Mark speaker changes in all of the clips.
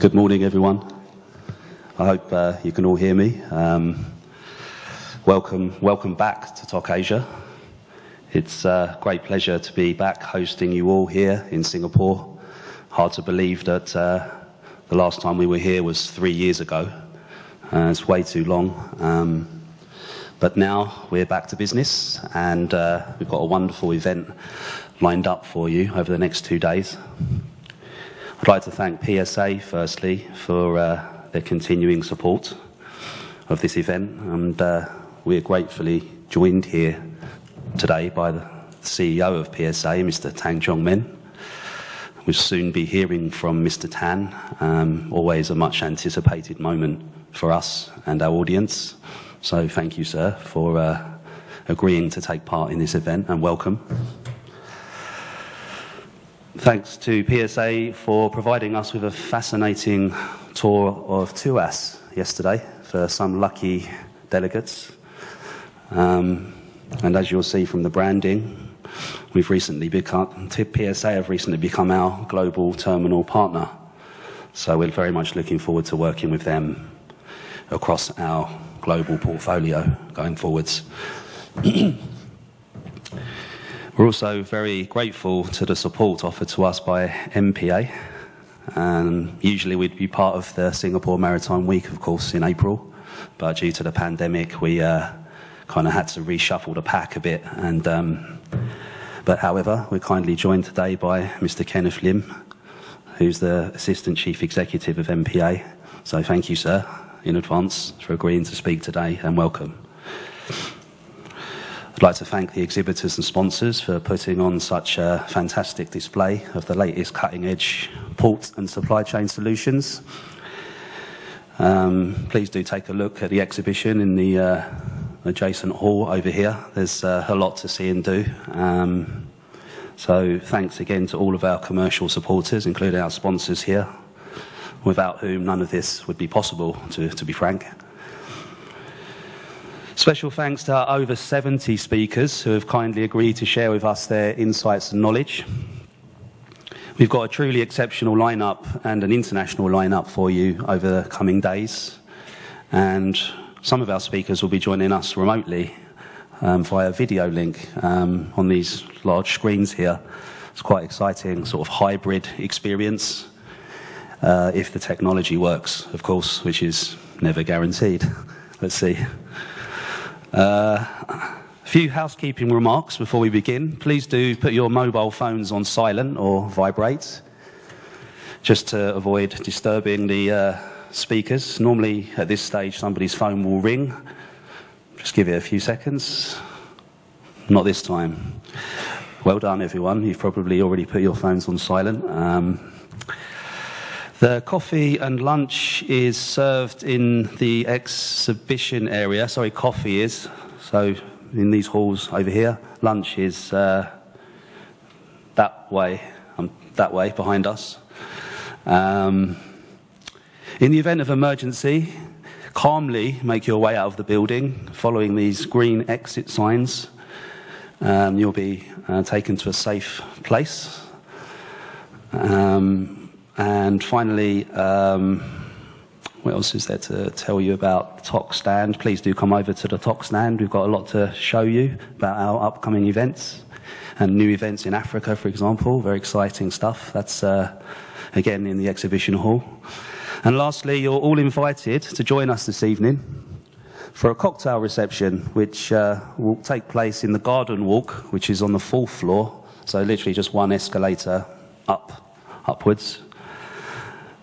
Speaker 1: Good morning, everyone. I hope you can all hear me. Welcome back to TOC Asia. It's a great pleasure to be back hosting you all here in Singapore. Hard to believe that the last time we were here was 3 years ago. It's way too long. But now we're back to business, and we've got a wonderful event lined up for you over the next 2 days. I'd like to thank PSA, firstly, for their continuing support of this event, and we're gratefully joined here today by the CEO of PSA, Mr. Chong Meng. We'll soon be hearing from Mr. Tan, always a much anticipated moment for us and our audience. So thank you, sir, for agreeing to take part in this event, and welcome. Thanks to PSA for providing us with a fascinating tour of TUAS yesterday for some lucky delegates. And as you'll see from the branding, PSA have recently become our global terminal partner. So we're very much looking forward to working with them across our global portfolio going forwards. We're also very grateful to the support offered to us by MPA. Usually we'd be part of the Singapore Maritime Week, of course, in April, but due to the pandemic, we kind of had to reshuffle the pack a bit. But however, we're kindly joined today by Mr. Kenneth who's the Assistant Chief Executive of MPA. So thank you, sir, in advance for agreeing to speak today, and welcome. I'd like to thank the exhibitors and sponsors for putting on such a fantastic display of the latest cutting-edge port and supply chain solutions. Please do take a look at the exhibition in the adjacent hall over here. There's a lot to see and do. So thanks again to all of our commercial supporters, including our sponsors here, without whom none of this would be possible, to be frank. Special thanks to our over 70 speakers who have kindly agreed to share with us their insights and knowledge. We've got a truly exceptional lineup and an international lineup for you over the coming days. And some of our speakers will be joining us remotely via video link on these large screens here. It's quite exciting, sort of hybrid experience, if the technology works, of course, which is never guaranteed. Let's see. A few housekeeping remarks before we begin. Please do put your mobile phones on silent or vibrate, just to avoid disturbing the speakers. Normally, at this stage, somebody's phone will ring. Just give it a few seconds. Not this time. Well done, everyone. You've probably already put your phones on silent. The coffee and lunch is served in the exhibition area. Sorry, coffee is. So in these halls over here. Lunch is that way behind us. In the event of emergency, calmly make your way out of the building, following these green exit signs. You'll be taken to a safe place. And finally, what else is there to tell you about the TOC stand? Please do come over to the TOC stand. We've got a lot to show you about our upcoming events and new events in Africa, for example. Very exciting stuff. That's, again, in the exhibition hall. And lastly, you're all invited to join us this evening for a cocktail reception, which will take place in the garden walk, which is on the 4th floor. So literally just one escalator upwards.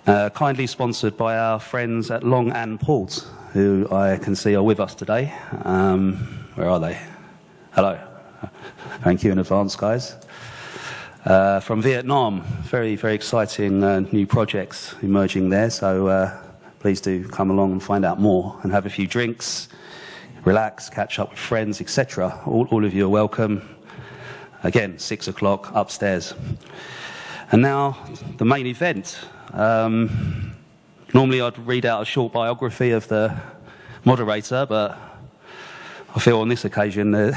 Speaker 1: Kindly sponsored by our friends at Long and Port, who I can see are with us today. Where are they? Hello. Thank you in advance, guys. From Vietnam, very, very exciting new projects emerging there. So please do come along and find out more and have a few drinks, relax, catch up with friends, etc. All of you are welcome. Again, 6 o'clock upstairs. And now the main event. Normally I'd read out a short biography of the moderator, but I feel on this occasion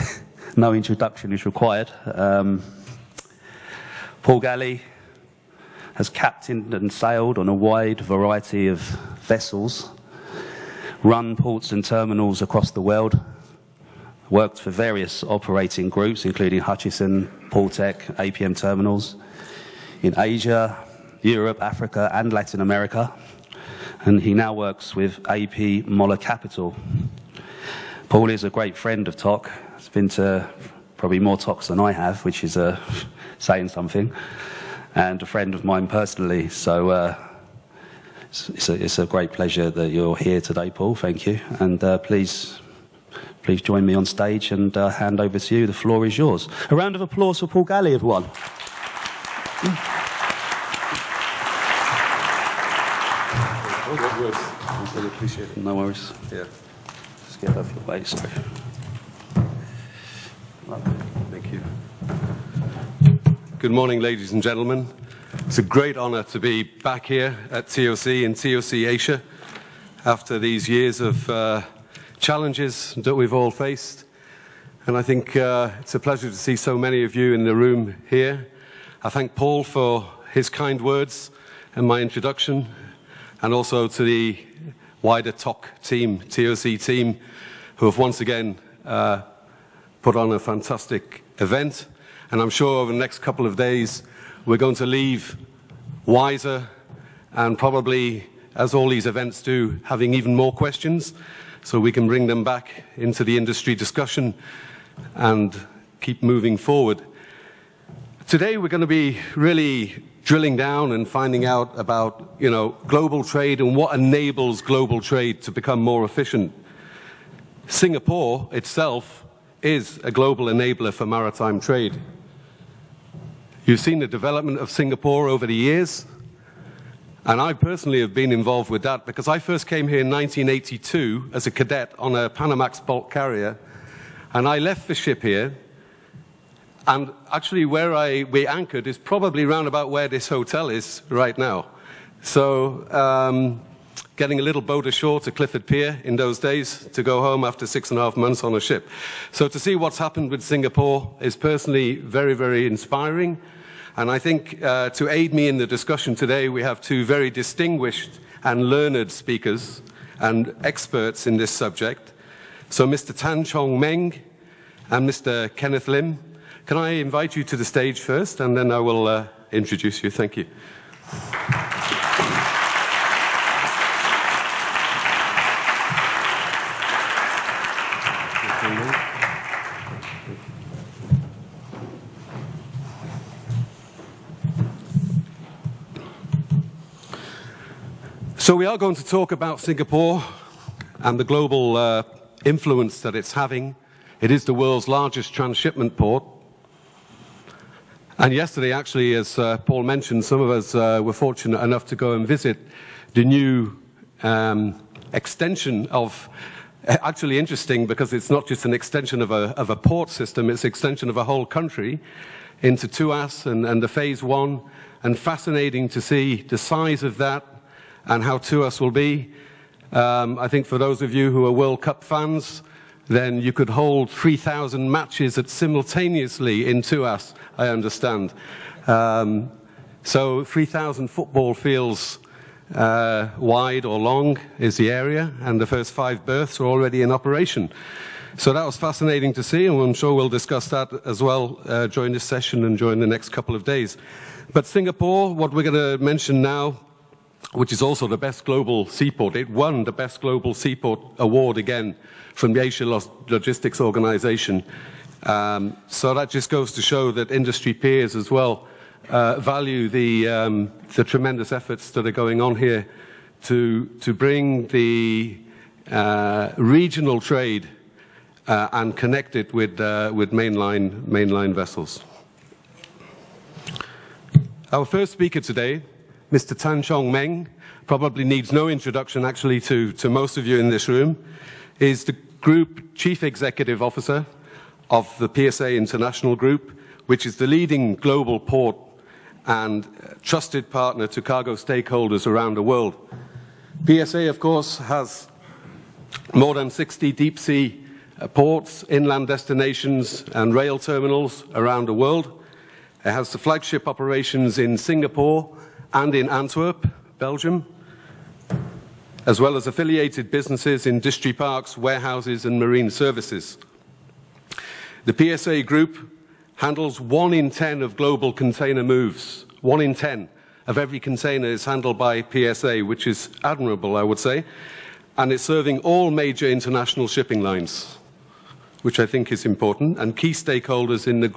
Speaker 1: no introduction is required. Gallie, has captained and sailed on a wide variety of vessels, run ports and terminals across the world, worked for various operating groups, including Hutchison, Portec, APM Terminals, in Asia, Europe, Africa, and Latin America. And he now works with AP Moller Capital. Paul is a great friend of TOC. He's been to probably more TOCs than I have, which is saying something, and a friend of mine personally. So it's a great pleasure that you're here today, Paul. Thank you. And please join me on stage and hand over to you. The floor is yours. A round of applause for Paul Gallie, everyone. I really appreciate it. No worries.
Speaker 2: Yeah.
Speaker 1: Just get off your way, sorry.
Speaker 2: Thank you. Good morning, ladies and gentlemen. It's a great honor to be back here at TOC in TOC Asia after these years of challenges that we've all faced. And I think it's a pleasure to see so many of you in the room here. I thank Paul for his kind words and my introduction, and also to the wider TOC team, TOC team, who have once again put on a fantastic event. And I'm sure over the next couple of days, we're going to leave wiser and probably, as all these events do, having even more questions, so we can bring them back into the industry discussion and keep moving forward. Today, we're going to be really drilling down and finding out about, global trade and what enables global trade to become more efficient. Singapore itself is a global enabler for maritime trade. You've seen the development of Singapore over the years, and I personally have been involved with that because I first came here in 1982 as a cadet on a Panamax bulk carrier, and I left the ship here, and actually where we anchored is probably round about where this hotel is right now. So getting a little boat ashore to Clifford Pier in those days to go home after 6.5 months on a ship. So to see what's happened with Singapore is personally very, very inspiring. And I think to aid me in the discussion today, we have two very distinguished and learned speakers and experts in this subject. So Mr. Chong Meng and Mr. Kenneth Lim. Can I invite you to the stage first, and then I will introduce you. Thank you. So we are going to talk about Singapore and the global influence that it's having. It is the world's largest transshipment port. And yesterday, actually, as Paul mentioned, some of us were fortunate enough to go and visit the new extension of, actually interesting because it's not just an extension of a port system, it's an extension of a whole country into TUAS and the phase 1, and fascinating to see the size of that and how TUAS will be. I think for those of you who are World Cup fans, then you could hold 3,000 matches simultaneously in TUAS, I understand. So 3,000 football fields wide or long is the area, and the first 5 berths are already in operation. So that was fascinating to see, and I'm sure we'll discuss that as well during this session and during the next couple of days. But Singapore, what we're going to mention now, which is also the best global seaport. It won the best global seaport award again from the Asia Logistics Organization. So that just goes to show that industry peers as well value the tremendous efforts that are going on here to bring the regional trade and connect it with mainline vessels. Our first speaker today, Mr. Chong Meng, probably needs no introduction actually to most of you in this room, is the Group Chief Executive Officer of the PSA International Group, which is the leading global port and trusted partner to cargo stakeholders around the world. PSA, of course, has more than 60 deep-sea ports, inland destinations, and rail terminals around the world. It has the flagship operations in Singapore and in Antwerp, Belgium, as well as affiliated businesses in industry parks, warehouses, and marine services. The PSA group handles 1 in 10 of global container moves. 1 in 10 of every container is handled by PSA, which is admirable, I would say, and it's serving all major international shipping lines, which I think is important, and key stakeholders in the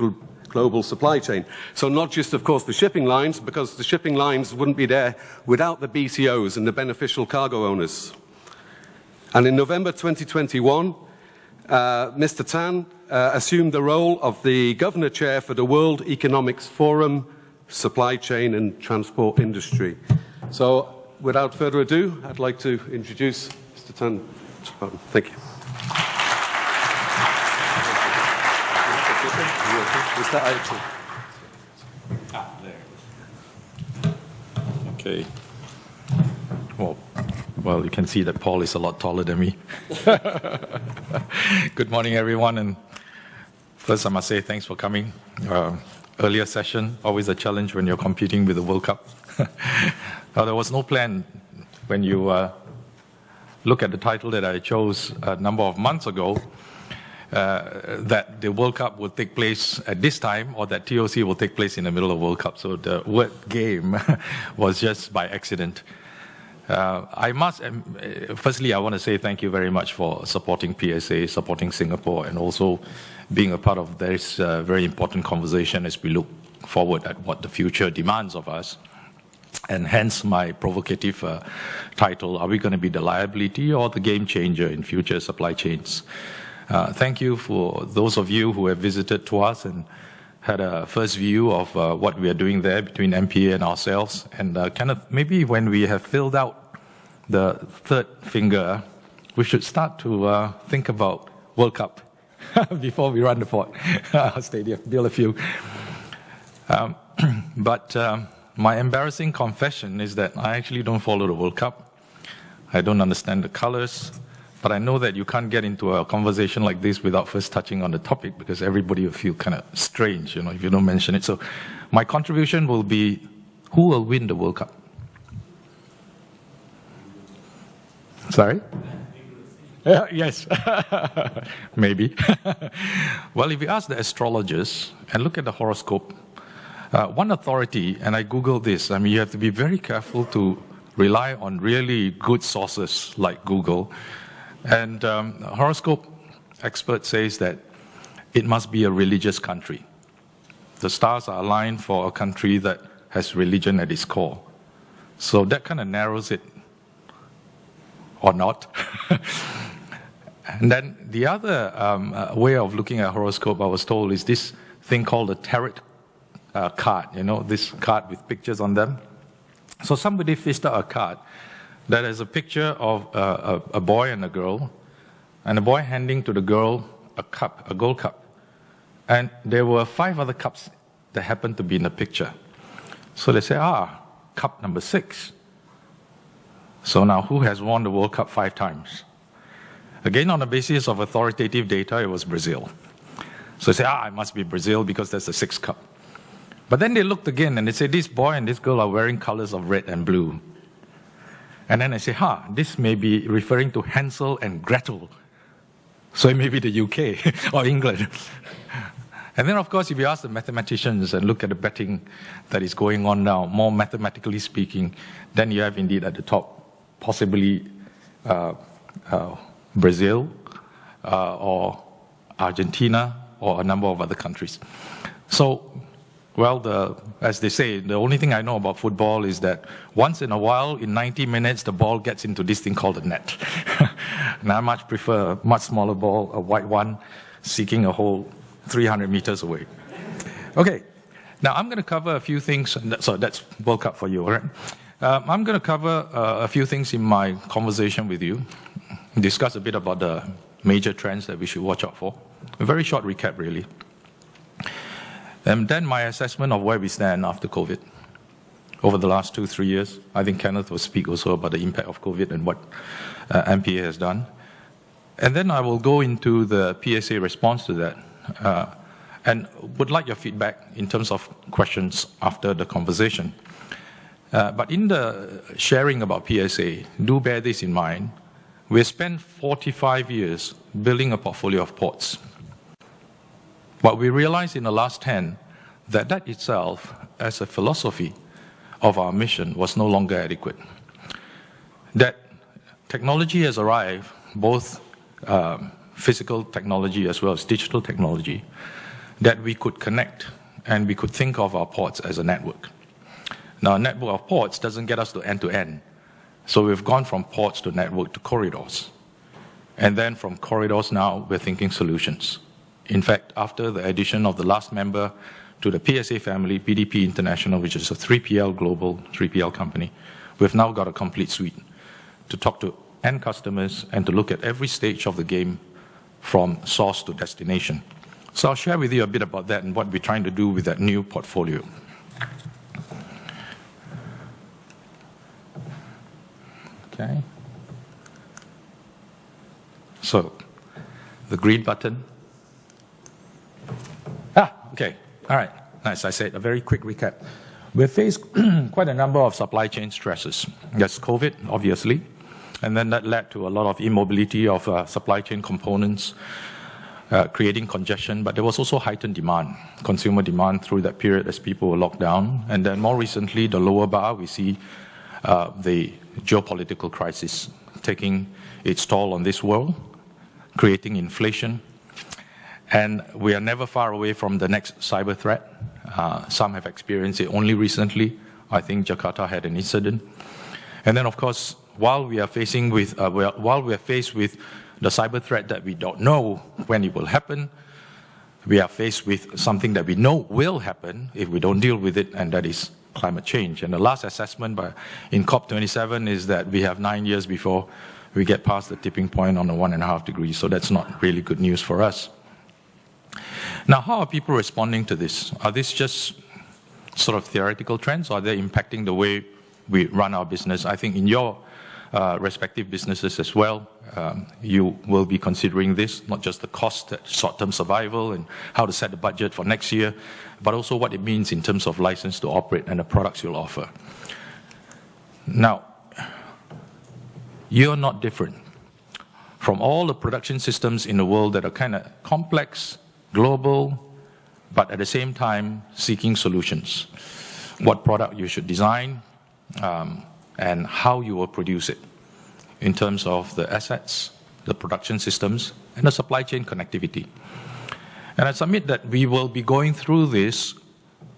Speaker 2: global supply chain. So not just, of course, the shipping lines, because the shipping lines wouldn't be there without the BCOs and the beneficial cargo owners. And in November 2021, Mr. Tan assumed the role of the Governor Chair for the World Economics Forum, Supply Chain and Transport Industry. So without further ado, I'd like to introduce Mr. Tan. Thank you.
Speaker 3: Okay. Well, you can see that Paul is a lot taller than me. Good morning, everyone. And first, I must say thanks for coming. Earlier session, always a challenge when you're competing with the World Cup. There was no plan when you look at the title that I chose a number of months ago, that the World Cup will take place at this time, or that TOC will take place in the middle of World Cup. So the word game was just by accident. Firstly, I want to say thank you very much for supporting PSA, supporting Singapore, and also being a part of this very important conversation as we look forward at what the future demands of us. And hence my provocative title, are we going to be the liability or the game changer in future supply chains? Thank you for those of you who have visited to us and had a first view of what we are doing there between MPA and ourselves. And Kenneth, maybe when we have filled out the third finger, we should start to think about World Cup before we run the fort stadium, build a few. But my embarrassing confession is that I actually don't follow the World Cup. I don't understand the colors. But I know that you can't get into a conversation like this without first touching on the topic, because everybody will feel kind of strange, if you don't mention it. So my contribution will be, who will win the World Cup? Sorry? Yes. Maybe. Well, if you ask the astrologers and look at the horoscope, one authority, and I Googled this, you have to be very careful to rely on really good sources like Google. And horoscope expert says that it must be a religious country. The stars are aligned for a country that has religion at its core. So that kind of narrows it, or not. And then the other way of looking at horoscope, I was told, is this thing called a tarot card, this card with pictures on them. So somebody fished out a card that has a picture of a boy and a girl, and the boy handing to the girl a cup, a gold cup. And there were 5 other cups that happened to be in the picture. So they say, cup number 6. So now who has won the World Cup 5 times? Again, on the basis of authoritative data, it was Brazil. So they say, it must be Brazil because there's a 6th cup. But then they looked again and they say, this boy and this girl are wearing colors of red and blue. And then I say, this may be referring to Hansel and Gretel. So it may be the UK or England. And then, of course, if you ask the mathematicians and look at the betting that is going on now, more mathematically speaking, then you have indeed at the top possibly Brazil or Argentina or a number of other countries. So, well, as they say, the only thing I know about football is that once in a while, in 90 minutes, the ball gets into this thing called a net. And I much prefer a much smaller ball, a white one, seeking a hole 300 meters away. Okay, now I'm going to cover a few things. So that's World Cup for you, all right? I'm going to cover a few things in my conversation with you, discuss a bit about the major trends that we should watch out for. A very short recap, really. And then my assessment of where we stand after COVID over the last 2-3 years. I think Kenneth will speak also about the impact of COVID and what MPA has done. And then I will go into the PSA response to that and would like your feedback in terms of questions after the conversation. But in the sharing about PSA, do bear this in mind. We spent 45 years building a portfolio of ports. But we realized in the last 10 that that itself, as a philosophy of our mission, was no longer adequate. That technology has arrived, both physical technology as well as digital technology, that we could connect and we could think of our ports as a network. Now, a network of ports doesn't get us to end, so we've gone from ports to network to corridors. And then from corridors now, we're thinking solutions. In fact, after the addition of the last member to the PSA family, BDP International, which is a 3PL global 3PL company, we've now got a complete suite to talk to end customers and to look at every stage of the game from source to destination. So I'll share with you a bit about that and what we're trying to do with that new portfolio. Okay. So, the green button. Okay. All right. As I said, a very quick recap. We've faced quite a number of supply chain stresses. There's COVID, obviously, and then that led to a lot of immobility of supply chain components, creating congestion, but there was also heightened demand, consumer demand through that period as people were locked down. And then more recently, the lower bar, we see the geopolitical crisis taking its toll on this world, creating inflation. And we are never far away from the next cyber threat. Some have experienced it only recently. I think Jakarta had an incident. And then, of course, while we are faced with the cyber threat that we don't know when it will happen, we are faced with something that we know will happen if we don't deal with it, and that is climate change. And the last assessment in COP27 is that we have 9 years before we get past the tipping point on the 1.5 degrees, so that's not really good news for us. Now, how are people responding to this? Are these just sort of theoretical trends, or are they impacting the way we run our business? I think in your respective businesses as well, you will be considering this, not just the cost, short-term survival, and how to set the budget for next year, but also what it means in terms of license to operate and the products you'll offer. Now, you're not different from all the production systems in the world that are kind of complex, global, but at the same time seeking solutions. What product you should design, and how you will produce it in terms of the assets, the production systems, and the supply chain connectivity. And I submit that we will be going through this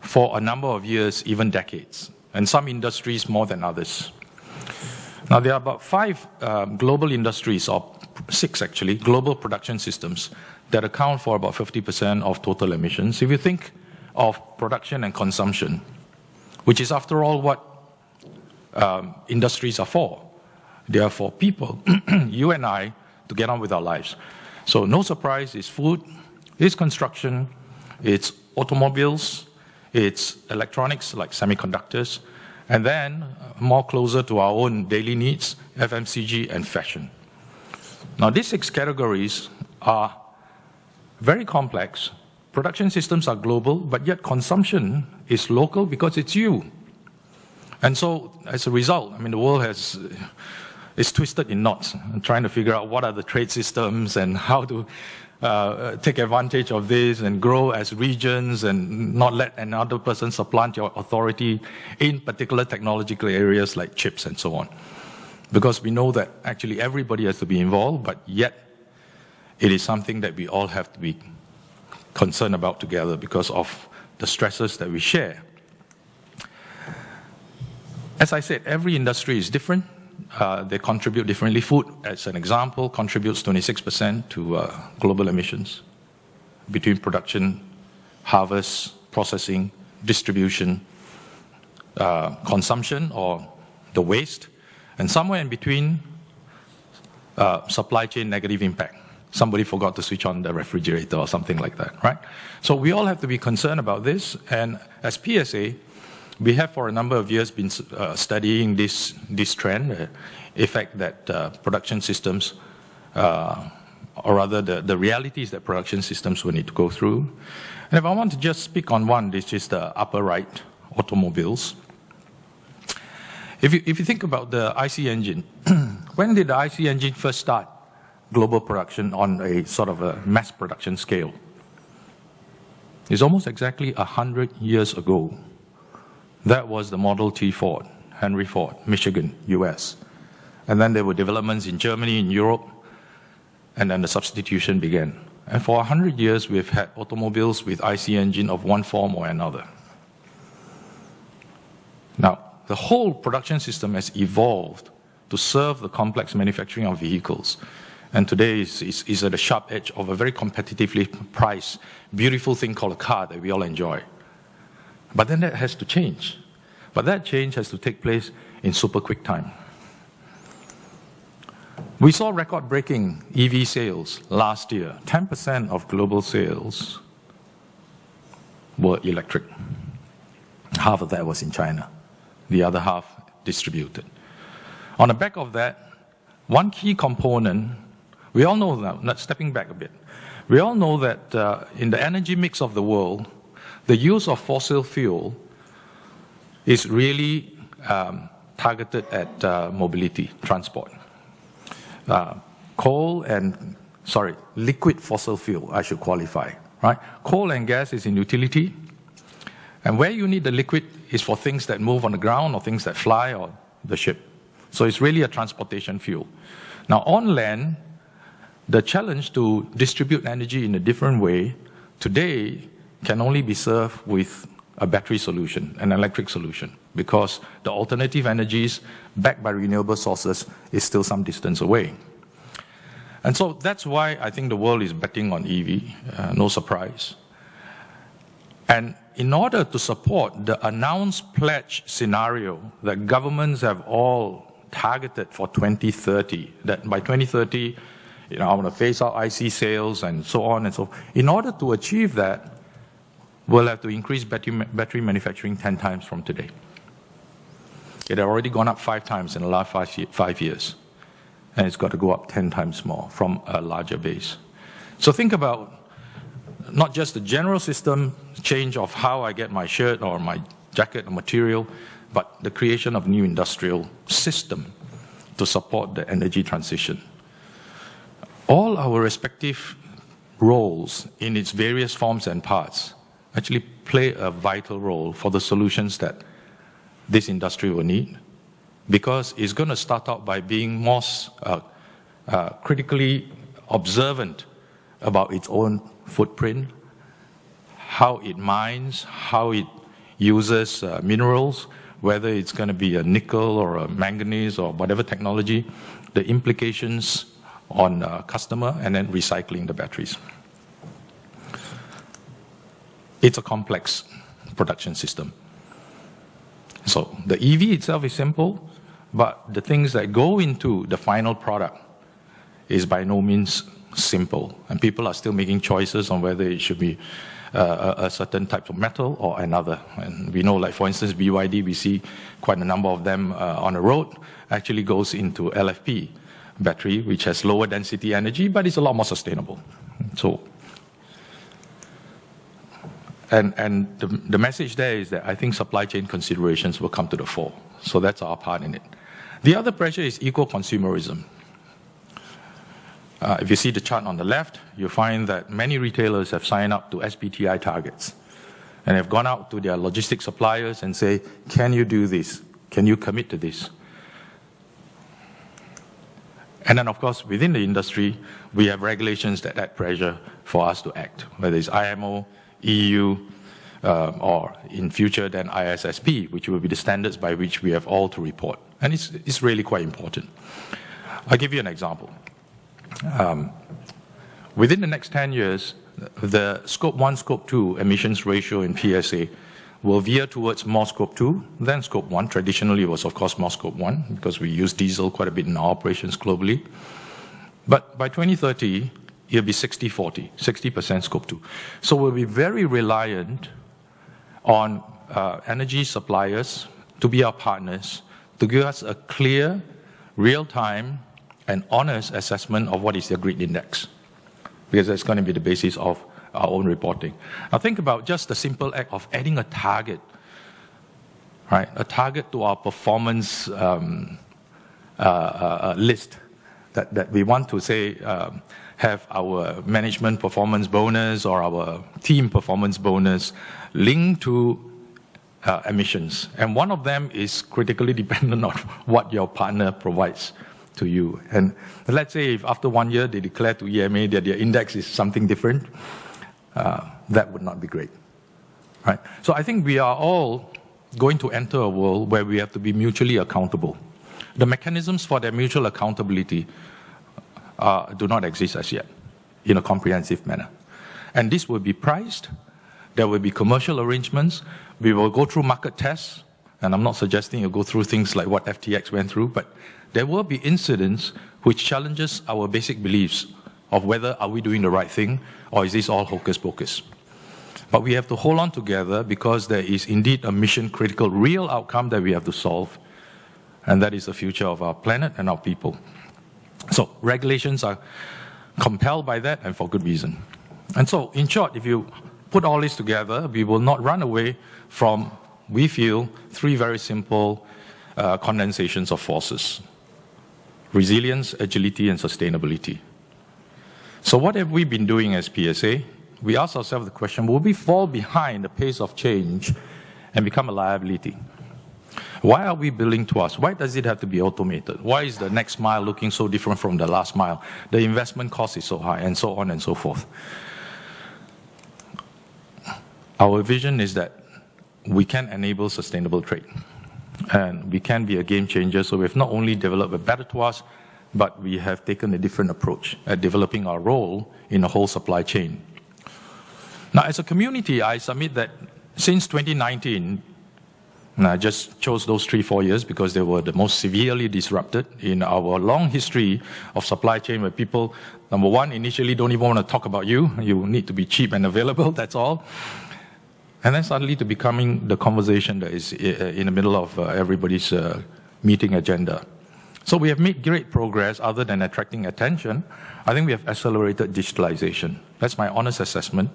Speaker 3: for a number of years, even decades, and some industries more than others. Now, there are about 5 global industries, or 6 actually, global production systems that account for about 50% of total emissions. If you think of production and consumption, which is after all what industries are for. They are for people, you and I, to get on with our lives. So no surprise, it's food, it's construction, it's automobiles, it's electronics like semiconductors, and then more closer to our own daily needs, FMCG and fashion. Now, these 6 categories are very complex. Production systems are global, but yet consumption is local because it's you. And so, as a result, I mean, the world is twisted in knots, trying to figure out what are the trade systems and how to take advantage of this and grow as regions and not let another person supplant your authority in particular technological areas like chips and so on. Because we know that actually everybody has to be involved, but yet it is something that we all have to be concerned about together because of the stresses that we share. As I said, every industry is different. They contribute differently. Food, as an example, contributes 26% to global emissions between production, harvest, processing, distribution, consumption, or the waste, and somewhere in between, supply chain negative impact. Somebody forgot to switch on the refrigerator or something like that, right? So we all have to be concerned about this, and as PSA, we have for a number of years been studying this trend, the effect that production systems, or rather the realities that production systems will need to go through. And if I want to just speak on one, this is the upper right, automobiles. If you think about the IC engine, when did the IC engine first start global production on a sort of a mass production scale? It's almost exactly 100 years ago. That was the Model T Ford, Henry Ford, Michigan, US. And then there were developments in Germany, in Europe, and then the substitution began. And for 100 years, we've had automobiles with IC engine of one form or another. Now, the whole production system has evolved to serve the complex manufacturing of vehicles. And today is at the sharp edge of a very competitively priced, beautiful thing called a car that we all enjoy. But then that has to change. But that change has to take place in super quick time. We saw record-breaking EV sales last year. 10% of global sales were electric. Half of that was in China. The other half distributed. On the back of that, one key component, we all know now, not stepping back a bit, we all know that in the energy mix of the world, the use of fossil fuel is really targeted at mobility, transport. Liquid fossil fuel, I should qualify, right? Coal and gas is in utility, and where you need the liquid is for things that move on the ground or things that fly or the ship. So it's really a transportation fuel. Now on land, the challenge to distribute energy in a different way today can only be served with a battery solution, an electric solution, because the alternative energies backed by renewable sources is still some distance away. And so that's why I think the world is betting on EV, no surprise. And in order to support the announced pledge scenario that governments have all targeted for 2030, that by 2030, I want to phase out IC sales and so on and so forth. In order to achieve that, we'll have to increase battery manufacturing 10 times from today. It had already gone up 5 times in the last 5 years. And it's got to go up 10 times more from a larger base. So think about not just the general system change of how I get my shirt or my jacket or material, but the creation of a new industrial system to support the energy transition. All our respective roles in its various forms and parts actually play a vital role for the solutions that this industry will need, because it's going to start out by being more critically observant about its own footprint, how it mines, how it uses minerals, whether it's going to be a nickel or a manganese or whatever technology, the implications on customer, and then recycling the batteries. It's a complex production system. So the EV itself is simple, but the things that go into the final product is by no means simple. And people are still making choices on whether it should be a certain type of metal or another. And we know, like for instance, BYD, we see quite a number of them on the road, actually goes into LFP battery, which has lower density energy, but it's a lot more sustainable. So, and the message there is that I think supply chain considerations will come to the fore. So that's our part in it. The other pressure is eco-consumerism. If you see the chart on the left, you'll find that many retailers have signed up to SBTi targets and have gone out to their logistics suppliers and say, can you do this? Can you commit to this? And then, of course, within the industry, we have regulations that add pressure for us to act, whether it's IMO, EU, or in future then ISSP, which will be the standards by which we have all to report. And it's really quite important. I'll give you an example. Within the next 10 years, the Scope 1, Scope 2 emissions ratio in PSA will veer towards more Scope 2 than Scope 1. Traditionally, it was, of course, more Scope 1, because we use diesel quite a bit in our operations globally. But by 2030, it'll be 60-40, 60% Scope 2. So we'll be very reliant on energy suppliers to be our partners, to give us a clear, real-time, and honest assessment of what is their grid index, because that's going to be the basis of our own reporting. Now think about just the simple act of adding a target, right? A target to our performance list that we want to say have our management performance bonus or our team performance bonus linked to emissions. And one of them is critically dependent on what your partner provides to you. And let's say if after 1 year they declare to EMA that their index is something different, that would not be great. Right? So I think we are all going to enter a world where we have to be mutually accountable. The mechanisms for that mutual accountability do not exist as yet in a comprehensive manner. And this will be priced. There will be commercial arrangements. We will go through market tests. And I'm not suggesting you go through things like what FTX went through, but there will be incidents which challenges our basic beliefs of whether are we doing the right thing or is this all hocus pocus. But we have to hold on together because there is indeed a mission-critical real outcome that we have to solve, and that is the future of our planet and our people. So regulations are compelled by that, and for good reason. And so, in short, if you put all this together, we will not run away from, we feel, three very simple condensations of forces: resilience, agility, and sustainability. So what have we been doing as PSA? We ask ourselves the question, will we fall behind the pace of change and become a liability? Why are we building trust? Why does it have to be automated? Why is the next mile looking so different from the last mile? The investment cost is so high, and so on and so forth. Our vision is that we can enable sustainable trade, and we can be a game changer. So we've not only developed a better trust, but we have taken a different approach at developing our role in the whole supply chain. Now, as a community, I submit that since 2019, and I just chose those 3-4 years because they were the most severely disrupted in our long history of supply chain, where people, number one, initially don't even want to talk about you. You need to be cheap and available, that's all. And then suddenly to becoming the conversation that is in the middle of everybody's meeting agenda. So we have made great progress other than attracting attention. I think we have accelerated digitalization. That's my honest assessment.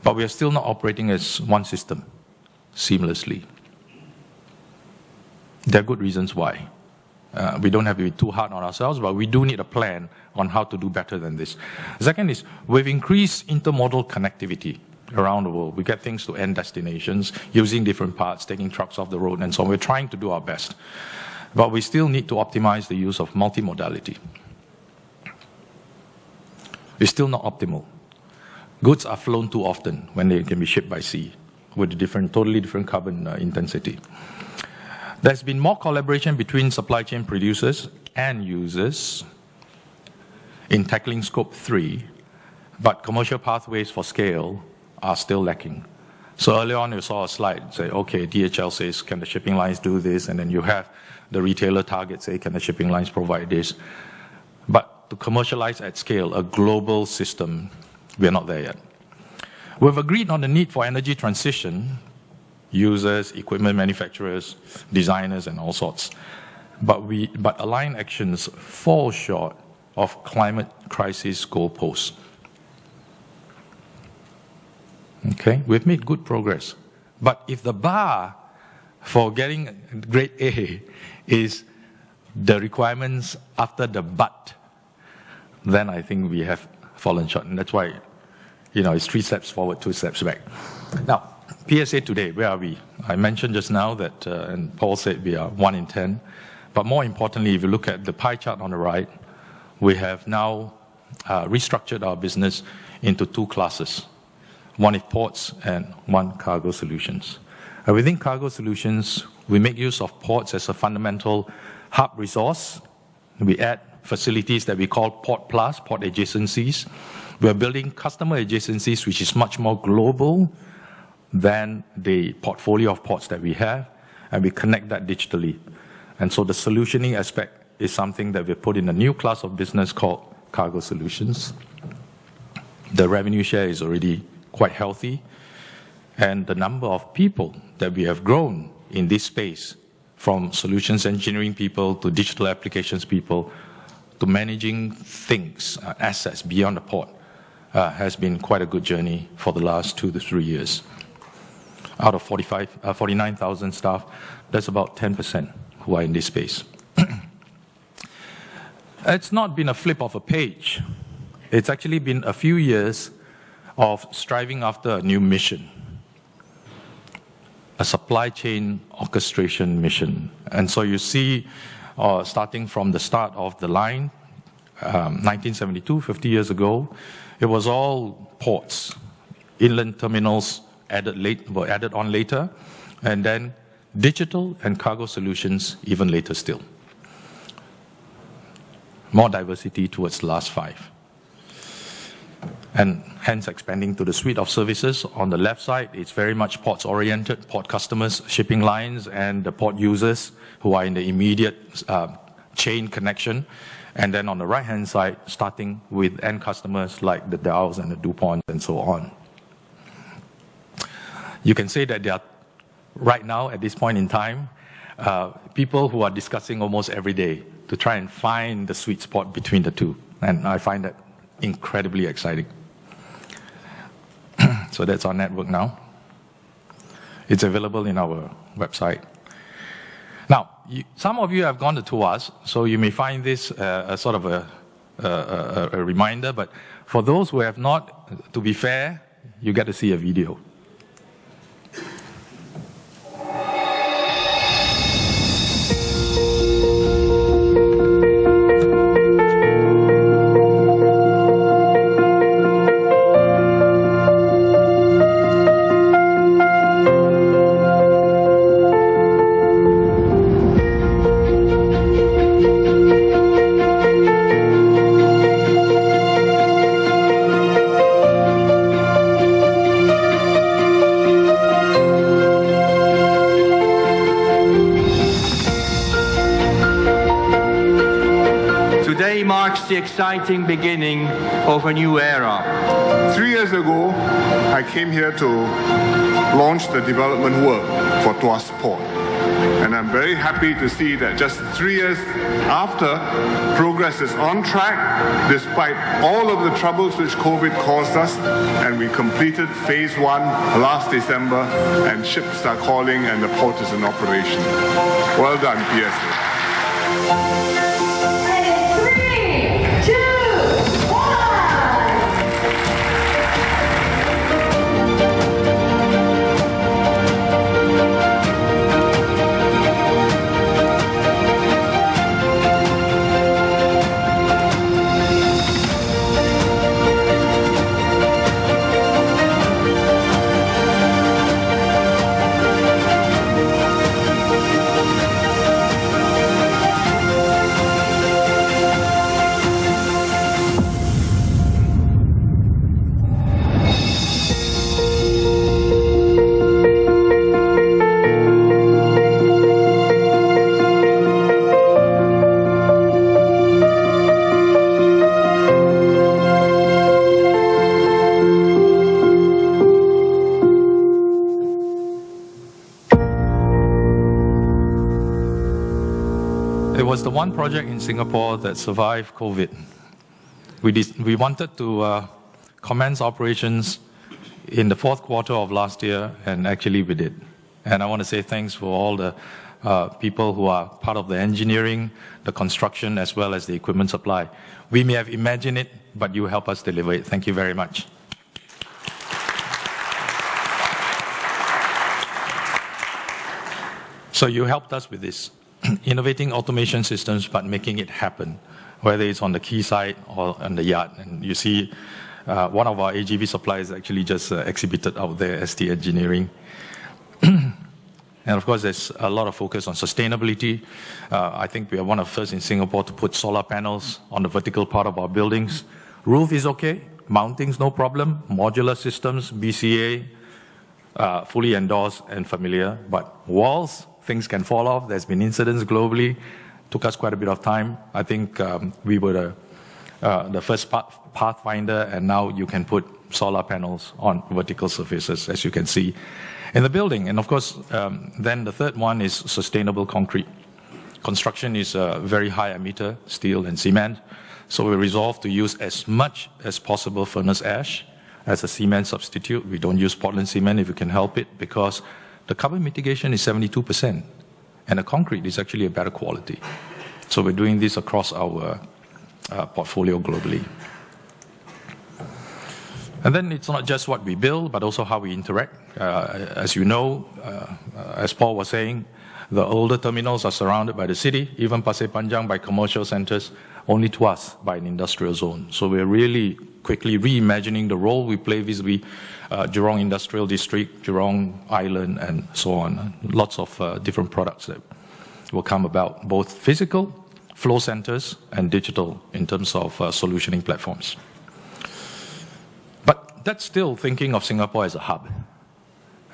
Speaker 3: But we are still not operating as one system seamlessly. There are good reasons why. We don't have to be too hard on ourselves, but we do need a plan on how to do better than this. Second is, we've increased intermodal connectivity around the world. We get things to end destinations using different parts, taking trucks off the road, and so on. We're trying to do our best. But we still need to optimize the use of multimodality. It's still not optimal. Goods are flown too often when they can be shipped by sea with a totally different carbon intensity. There's been more collaboration between supply chain producers and users in tackling Scope 3, but commercial pathways for scale are still lacking. So earlier on you saw a slide say, okay, DHL says, can the shipping lines do this? And then you have the retailer target say, can the shipping lines provide this? But to commercialize at scale, a global system, we're not there yet. We've agreed on the need for energy transition, users, equipment manufacturers, designers, and all sorts. But aligned actions fall short of climate crisis goalposts. Okay, we've made good progress. But if the bar for getting grade A is the requirements after the but, then I think we have fallen short. And that's why, it's 3 steps forward, 2 steps back. Now, PSA today, where are we? I mentioned just now that, and Paul said we are 1 in 10. But more importantly, if you look at the pie chart on the right, we have now restructured our business into 2 classes. One is ports and one cargo solutions. Within cargo solutions, we make use of ports as a fundamental hub resource. We add facilities that we call Port Plus, port adjacencies. We are building customer adjacencies, which is much more global than the portfolio of ports that we have, and we connect that digitally. And so the solutioning aspect is something that we put in a new class of business called cargo solutions. The revenue share is already quite healthy, and the number of people that we have grown in this space, from solutions engineering people to digital applications people to managing things, assets beyond the port, has been quite a good journey for the last 2 to 3 years. out of 49,000 staff, that's about 10% who are in this space. It's not been a flip of a page. It's actually been a few years of striving after a new mission, a supply chain orchestration mission. And so you see, starting from the start of the line, 1972, 50 years ago, it was all ports, inland terminals were added on later, and then digital and cargo solutions even later still. More diversity towards the last 5. And hence expanding to the suite of services. On the left side, it's very much ports-oriented, port customers, shipping lines, and the port users who are in the immediate chain connection. And then on the right-hand side, starting with end customers like the Dows and the DuPont and so on. You can say that there are, right now, at this point in time, people who are discussing almost every day to try and find the sweet spot between the two. And I find that incredibly exciting. So that's our network now. It's available in our website. Now, some of you have gone to tours, so you may find this a sort of a reminder, but for those who have not, to be fair, you get to see a video.
Speaker 4: The exciting beginning of a new era.
Speaker 5: 3 years ago, I came here to launch the development work for Tuas Port. And I'm very happy to see that just 3 years after, progress is on track despite all of the troubles which COVID caused us. And we completed phase 1 last December, and ships are calling and the port is in operation. Well done, PSA.
Speaker 3: The one project in Singapore that survived COVID. We wanted to commence operations in the 4th quarter of last year, and actually we did. And I want to say thanks for all the people who are part of the engineering, the construction, as well as the equipment supply. We may have imagined it, but you help us deliver it. Thank you very much. So you helped us with this. Innovating automation systems, but making it happen, whether it's on the quayside or on the yard. And you see one of our AGV suppliers actually just exhibited out there, ST Engineering. And of course, there's a lot of focus on sustainability. I think we are one of the first in Singapore to put solar panels on the vertical part of our buildings. Roof is okay, mounting's no problem, modular systems, BCA, fully endorsed and familiar, but walls, things can fall off. There's been incidents globally. Took us quite a bit of time. I think we were the first pathfinder, and now you can put solar panels on vertical surfaces, as you can see in the building. And of course, then the third one is sustainable concrete. Construction is very high emitter, steel and cement. So we resolved to use as much as possible furnace ash as a cement substitute. We don't use Portland cement if we can help it, because the carbon mitigation is 72%, and the concrete is actually a better quality. So we're doing this across our portfolio globally. And then it's not just what we build, but also how we interact. As you know, as Paul was saying, the older terminals are surrounded by the city, even Pasir Panjang by commercial centers, only to us by an industrial zone. So we're really quickly reimagining the role we play vis-a-vis Jurong Industrial District, Jurong Island, and so on. Lots of different products that will come about, both physical, flow centers, and digital in terms of solutioning platforms. But that's still thinking of Singapore as a hub.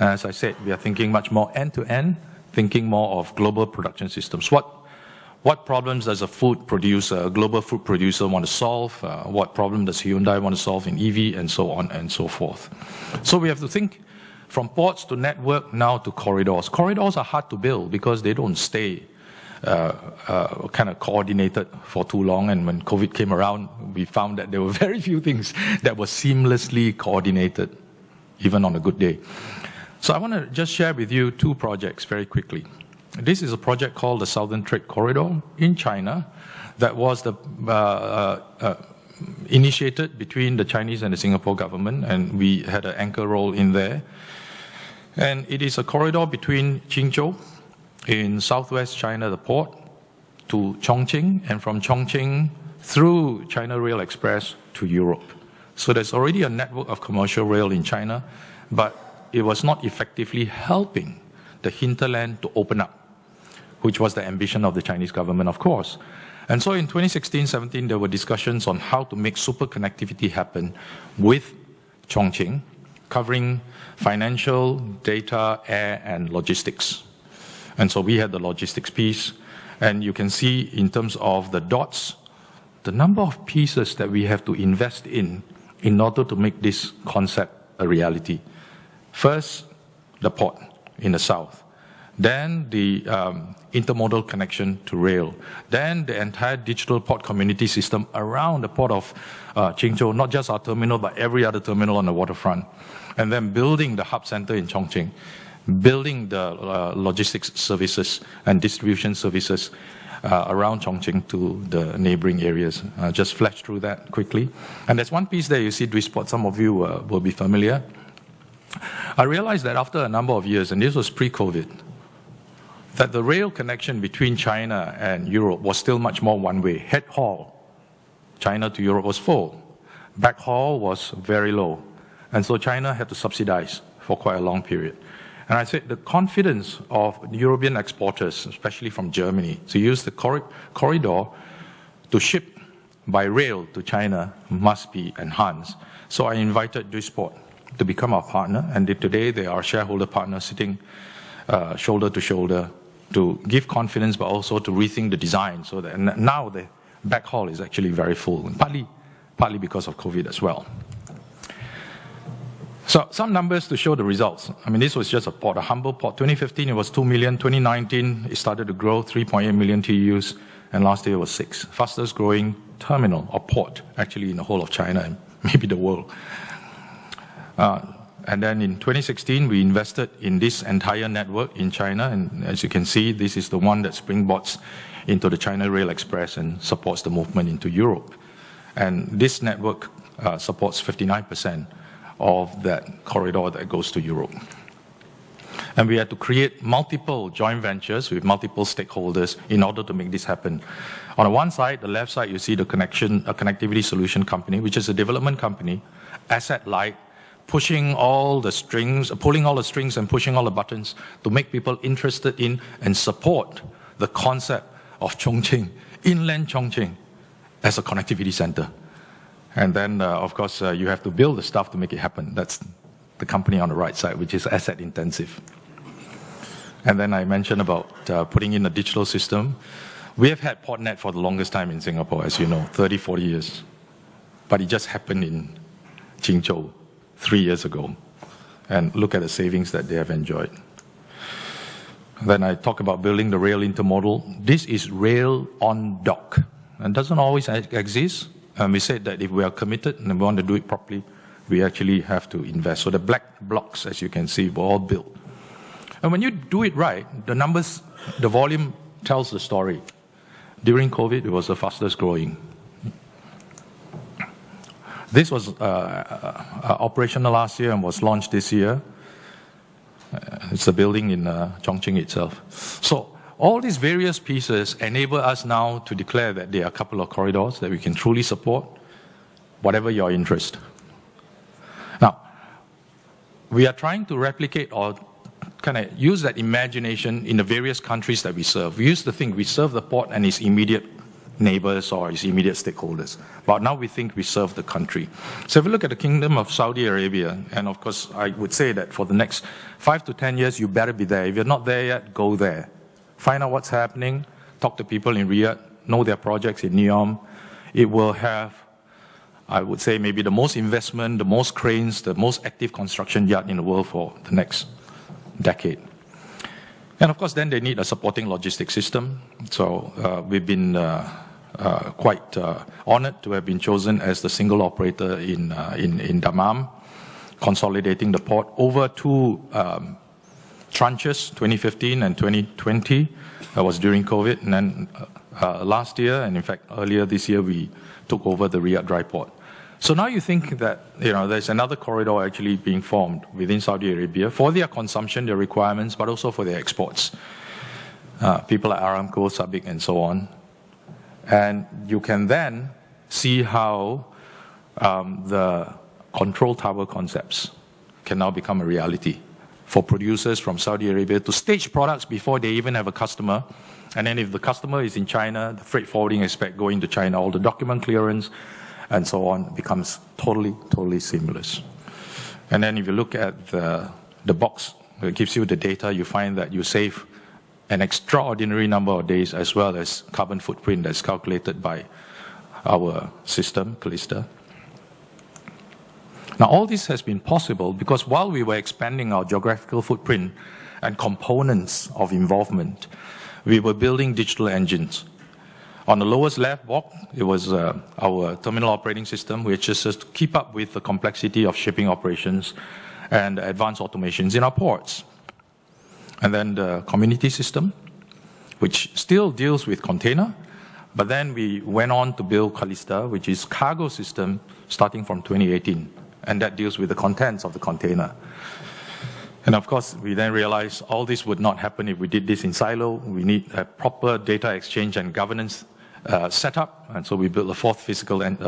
Speaker 3: As I said, we are thinking much more end-to-end, thinking more of global production systems. What problems does a food producer, a global food producer want to solve? What problem does Hyundai want to solve in EV, and so on and so forth? So we have to think from ports to network, now to corridors. Corridors are hard to build because they don't stay kind of coordinated for too long. And when COVID came around, we found that there were very few things that were seamlessly coordinated, even on a good day. So I want to just share with you two projects very quickly. This is a project called the Southern Trade Corridor in China that was initiated between the Chinese and the Singapore government, and we had an anchor role in there. And it is a corridor between Qingzhou in southwest China, the port, to Chongqing, and from Chongqing through China Rail Express to Europe. So there's already a network of commercial rail in China, but it was not effectively helping the hinterland to open up, which was the ambition of the Chinese government, of course. And so in 2016-17, there were discussions on how to make super connectivity happen with Chongqing, covering financial, data, air, and logistics. And so we had the logistics piece, and you can see in terms of the dots, the number of pieces that we have to invest in order to make this concept a reality. First, the port in the south, then the intermodal connection to rail, then the entire digital port community system around the port of Qingzhou, not just our terminal, but every other terminal on the waterfront, and then building the hub center in Chongqing, building the logistics services and distribution services around Chongqing to the neighboring areas. Just flash through that quickly. And there's one piece there you see, Duisport, some of you will be familiar. I realized that after a number of years, and this was pre-COVID, that the rail connection between China and Europe was still much more one-way. Head haul, China to Europe, was full. Back haul was very low. And so China had to subsidize for quite a long period. And I said the confidence of European exporters, especially from Germany, to use the corridor to ship by rail to China must be enhanced. So I invited Duisport to become our partner, and today they are shareholder partners sitting shoulder to shoulder to give confidence, but also to rethink the design, so that now the backhaul is actually very full, and partly because of COVID as well. So some numbers to show the results. I mean, this was just a port, a humble port. 2015 it was 2 million. 2019 it started to grow, 3.8 million TEUs, and last year it was 6. Fastest growing terminal or port actually in the whole of China and maybe the world. And then in 2016, we invested in this entire network in China. And as you can see, this is the one that springboards into the China Rail Express and supports the movement into Europe. And this network supports 59% of that corridor that goes to Europe. And we had to create multiple joint ventures with multiple stakeholders in order to make this happen. On the one side, the left side, you see the connectivity solution company, which is a development company, asset light, pushing all the strings, pulling all the strings and pushing all the buttons to make people interested in and support the concept of Chongqing, inland Chongqing, as a connectivity center. And then, of course, you have to build the stuff to make it happen. That's the company on the right side, which is asset intensive. And then I mentioned about putting in a digital system. We have had PortNet for the longest time in Singapore, as you know, 30, 40 years. But it just happened in Qingzhou 3 years ago. And look at the savings that they have enjoyed. Then I talk about building the rail intermodal. This is rail on dock. And doesn't always exist. And we said that if we are committed and we want to do it properly, we actually have to invest. So the black blocks, as you can see, were all built. And when you do it right, the numbers, the volume tells the story. During COVID, it was the fastest growing. This was operational last year and was launched this year. It's a building in Chongqing itself. So all these various pieces enable us now to declare that there are a couple of corridors that we can truly support, whatever your interest. Now, we are trying to replicate or kind of use that imagination in the various countries that we serve. We used to think we serve the port and its immediate neighbors or its immediate stakeholders. But now we think we serve the country. So if you look at the Kingdom of Saudi Arabia, and of course I would say that for the next 5 to 10 years, you better be there. If you're not there yet, go there. Find out what's happening, talk to people in Riyadh, know their projects in NEOM. It will have, I would say, maybe the most investment, the most cranes, the most active construction yard in the world for the next decade. And of course, then they need a supporting logistics system. So we've been quite honored to have been chosen as the single operator in Dammam, consolidating the port over 2 tranches, 2015 and 2020. That was during COVID. And then last year, and in fact earlier this year, we took over the Riyadh dry port. So now you think that there's another corridor actually being formed within Saudi Arabia for their consumption, their requirements, but also for their exports. People like Aramco, Sabic, and so on. And you can then see how the control tower concepts can now become a reality for producers from Saudi Arabia to stage products before they even have a customer. And then if the customer is in China, the freight forwarding aspect going to China, all the document clearance, and so on, becomes totally seamless. And then if you look at the box that gives you the data, you find that you save an extraordinary number of days as well as carbon footprint that's calculated by our system, Callista. Now all this has been possible because while we were expanding our geographical footprint and components of involvement, we were building digital engines. On the lowest left box, it was our terminal operating system, which is just to keep up with the complexity of shipping operations and advanced automations in our ports. And then the community system, which still deals with container, but then we went on to build Callista, which is cargo system starting from 2018, and that deals with the contents of the container. And of course, we then realized all this would not happen if we did this in silo. We need a proper data exchange and governance setup, and so we built a 4th physical and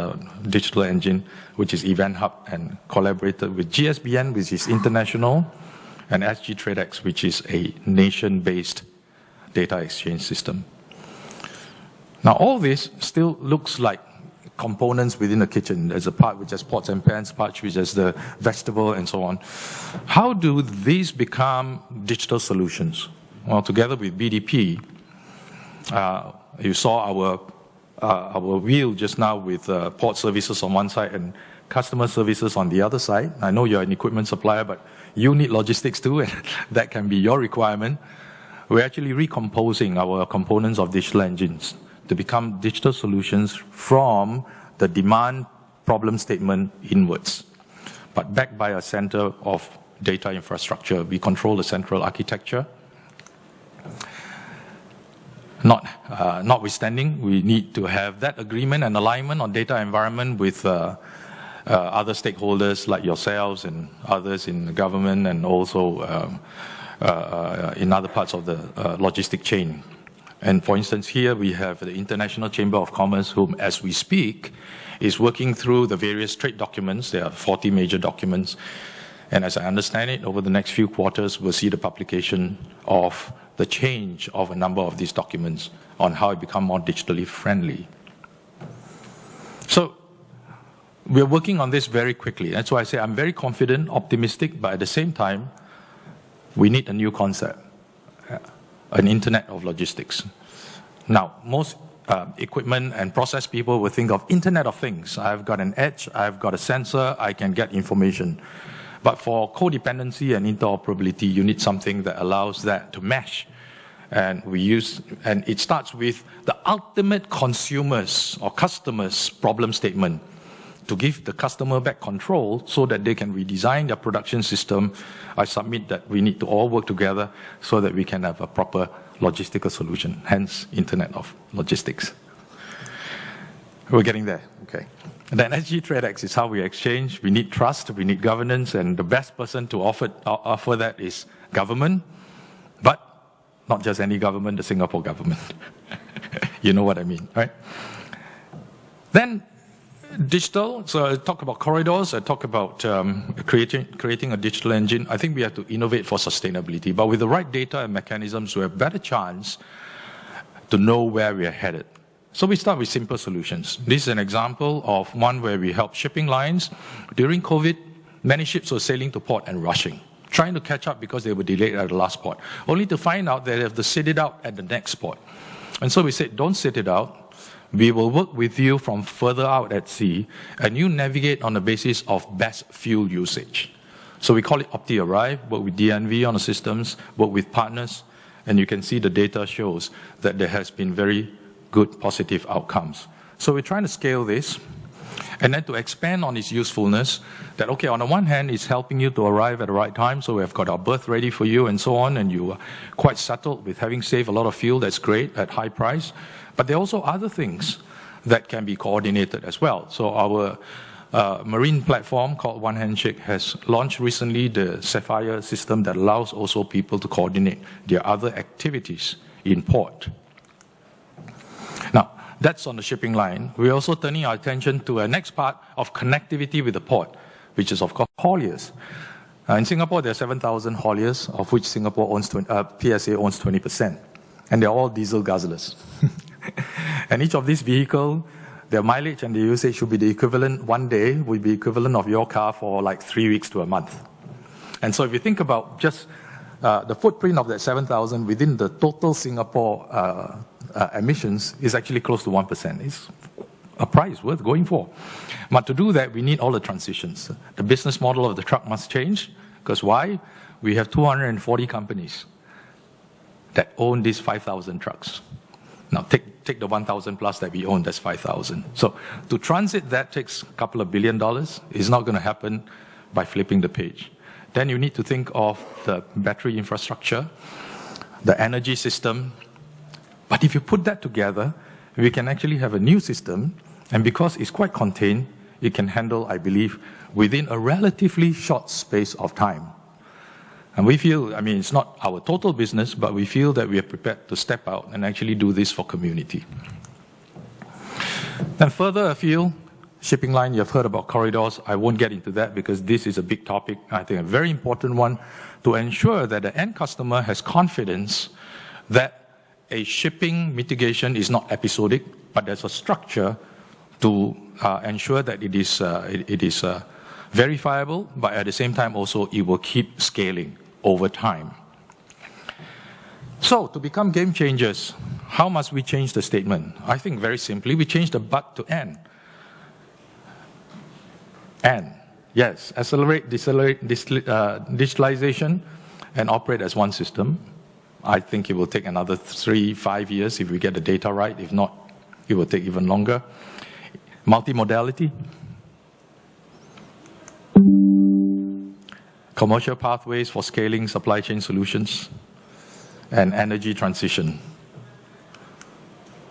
Speaker 3: digital engine, which is Event Hub, and collaborated with GSBN, which is international, and SG TradeX, which is a nation-based data exchange system. Now, all this still looks like components within the kitchen. There's a part which has pots and pans, part which has the vegetable, and so on. How do these become digital solutions? Well, together with BDP, you saw our wheel just now with port services on one side and customer services on the other side. I know you're an equipment supplier, but you need logistics too, and that can be your requirement. We're actually recomposing our components of digital engines to become digital solutions from the demand problem statement inwards, but backed by a center of data infrastructure. We control the central architecture. Notwithstanding, we need to have that agreement and alignment on data environment with other stakeholders like yourselves and others in the government and also in other parts of the logistic chain. And for instance, here we have the International Chamber of Commerce, whom, as we speak, is working through the various trade documents. There are 40 major documents. And as I understand it, over the next few quarters, we'll see the publication of the change of a number of these documents on how it become more digitally friendly. So we're working on this very quickly. That's why I say I'm very confident, optimistic, but at the same time, we need a new concept, an Internet of Logistics. Now, most equipment and process people will think of Internet of Things. I've got an edge, I've got a sensor, I can get information. But for codependency and interoperability, you need something that allows that to mesh. And it starts with the ultimate consumer's or customer's problem statement. to give the customer back control so that they can redesign their production system, I submit that we need to all work together so that we can have a proper logistical solution, hence Internet of Logistics. We're getting there, okay. And then SG TradeX is how we exchange. We need trust, we need governance, and the best person to offer that is government, but not just any government, the Singapore government. You know what I mean, right? Then digital, so I talk about corridors, I talk about creating a digital engine. I think we have to innovate for sustainability, but with the right data and mechanisms, we have a better chance to know where we are headed. So we start with simple solutions. This is an example of one where we help shipping lines. During COVID, many ships were sailing to port and rushing, trying to catch up because they were delayed at the last port, only to find out that they have to sit it out at the next port. And so we said, don't sit it out. We will work with you from further out at sea, and you navigate on the basis of best fuel usage. So we call it OptiArrive, work with DNV on the systems, work with partners, and you can see the data shows that there has been very good positive outcomes. So we're trying to scale this, and then to expand on its usefulness, that okay, on the one hand, it's helping you to arrive at the right time, so we've got our berth ready for you and so on, and you are quite settled with having saved a lot of fuel, that's great, at high price. But there are also other things that can be coordinated as well. So our marine platform called One Handshake has launched recently the Sapphire system that allows also people to coordinate their other activities in port. Now, that's on the shipping line. We're also turning our attention to a next part of connectivity with the port, which is, of course, hauliers. In Singapore, there are 7,000 hauliers, of which Singapore owns PSA owns 20%. And they're all diesel guzzlers. And each of these vehicles, their mileage and the usage should be the equivalent, one day would be equivalent of your car for like 3 weeks to a month. And so if you think about just the footprint of that 7,000 within the total Singapore emissions is actually close to 1%. It's a prize worth going for. But to do that, we need all the transitions. The business model of the truck must change, because why? We have 240 companies that own these 5,000 trucks. Now take the 1,000 plus that we own, that's 5,000. So to transit that takes a couple of $1 billion. It's not going to happen by flipping the page. Then you need to think of the battery infrastructure, the energy system. But if you put that together, we can actually have a new system, and because it's quite contained, it can handle, I believe, within a relatively short space of time. And we feel, I mean, it's not our total business, but we feel that we are prepared to step out and actually do this for community. Then further afield, shipping line, you've heard about corridors. I won't get into that because this is a big topic, I think a very important one, to ensure that the end customer has confidence that a shipping mitigation is not episodic, but there's a structure to ensure that it is verifiable, but at the same time also it will keep scaling over time. So to become game changers, how must we change the statement? I think very simply, we change the but to N. N, yes, accelerate, digitalization and operate as one system. I think it will take another 3-5 years if we get the data right. If not, it will take even longer. Multimodality. Commercial pathways for scaling supply chain solutions, and energy transition.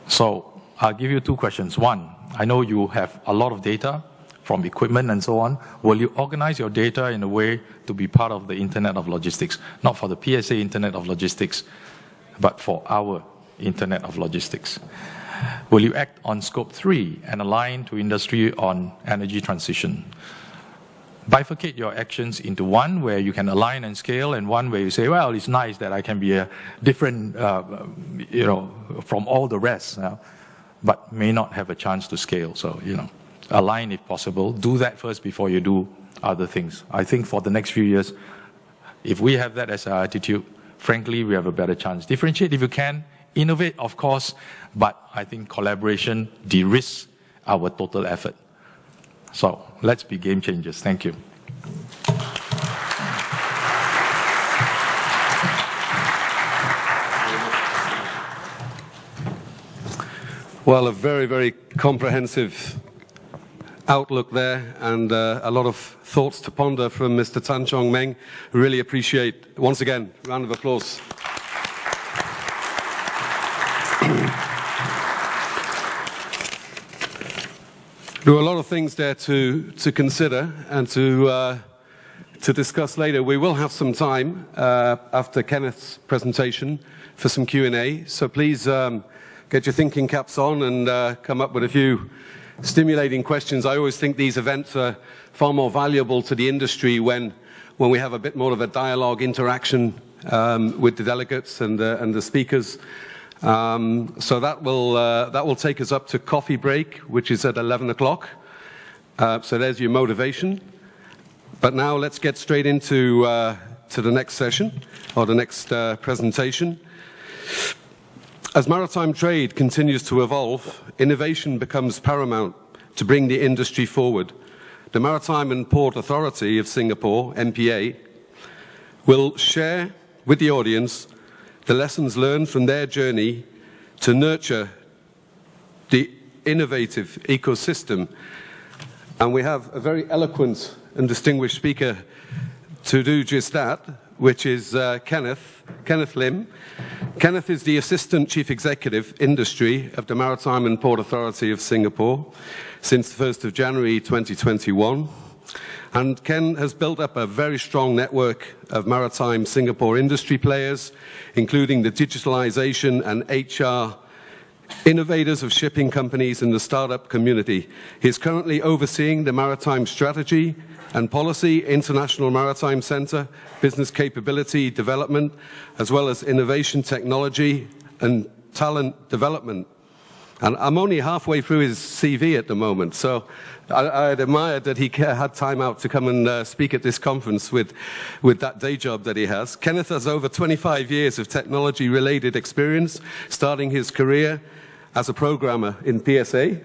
Speaker 3: So I'll give you 2 questions. One, I know you have a lot of data from equipment and so on. Will you organize your data in a way to be part of the Internet of Logistics? Not for the PSA Internet of Logistics, but for our Internet of Logistics. Will you act on Scope 3 and align to industry on energy transition? Bifurcate your actions into one where you can align and scale, and one where you say, well, it's nice that I can be a different, from all the rest, but may not have a chance to scale. So, align if possible. Do that first before you do other things. I think for the next few years, if we have that as our attitude, frankly, we have a better chance. Differentiate if you can. Innovate, of course, but I think collaboration de-risks our total effort. So let's be game changers. Thank you.
Speaker 2: Well, a very, very comprehensive outlook there, and a lot of thoughts to ponder from Mr. Tan Chong Meng. Really appreciate, once again, round of applause. There are a lot of things there to consider and to discuss later. We will have some time after Kenneth's presentation for some Q&A, so please get your thinking caps on and come up with a few stimulating questions. I always think these events are far more valuable to the industry when we have a bit more of a dialogue, interaction with the delegates and the speakers. So that will take us up to coffee break, which is at 11 o'clock. So there's your motivation. But now let's get straight into to the next session, or the next presentation. As maritime trade continues to evolve, innovation becomes paramount to bring the industry forward. The Maritime and Port Authority of Singapore, MPA, will share with the audience the lessons learned from their journey to nurture the innovative ecosystem. And we have a very eloquent and distinguished speaker to do just that, which is Kenneth Lim. Kenneth is the Assistant Chief Executive Industry of the Maritime and Port Authority of Singapore since the 1st of January 2021. And Ken has built up a very strong network of maritime Singapore industry players, including the digitalization and HR innovators of shipping companies in the startup community. He is currently overseeing the Maritime Strategy and Policy, International Maritime Centre, Business Capability Development, as well as Innovation Technology and Talent Development. And I'm only halfway through his CV at the moment, so I'd admired that he had time out to come and speak at this conference with that day job that he has. Kenneth has over 25 years of technology-related experience, starting his career as a programmer in PSA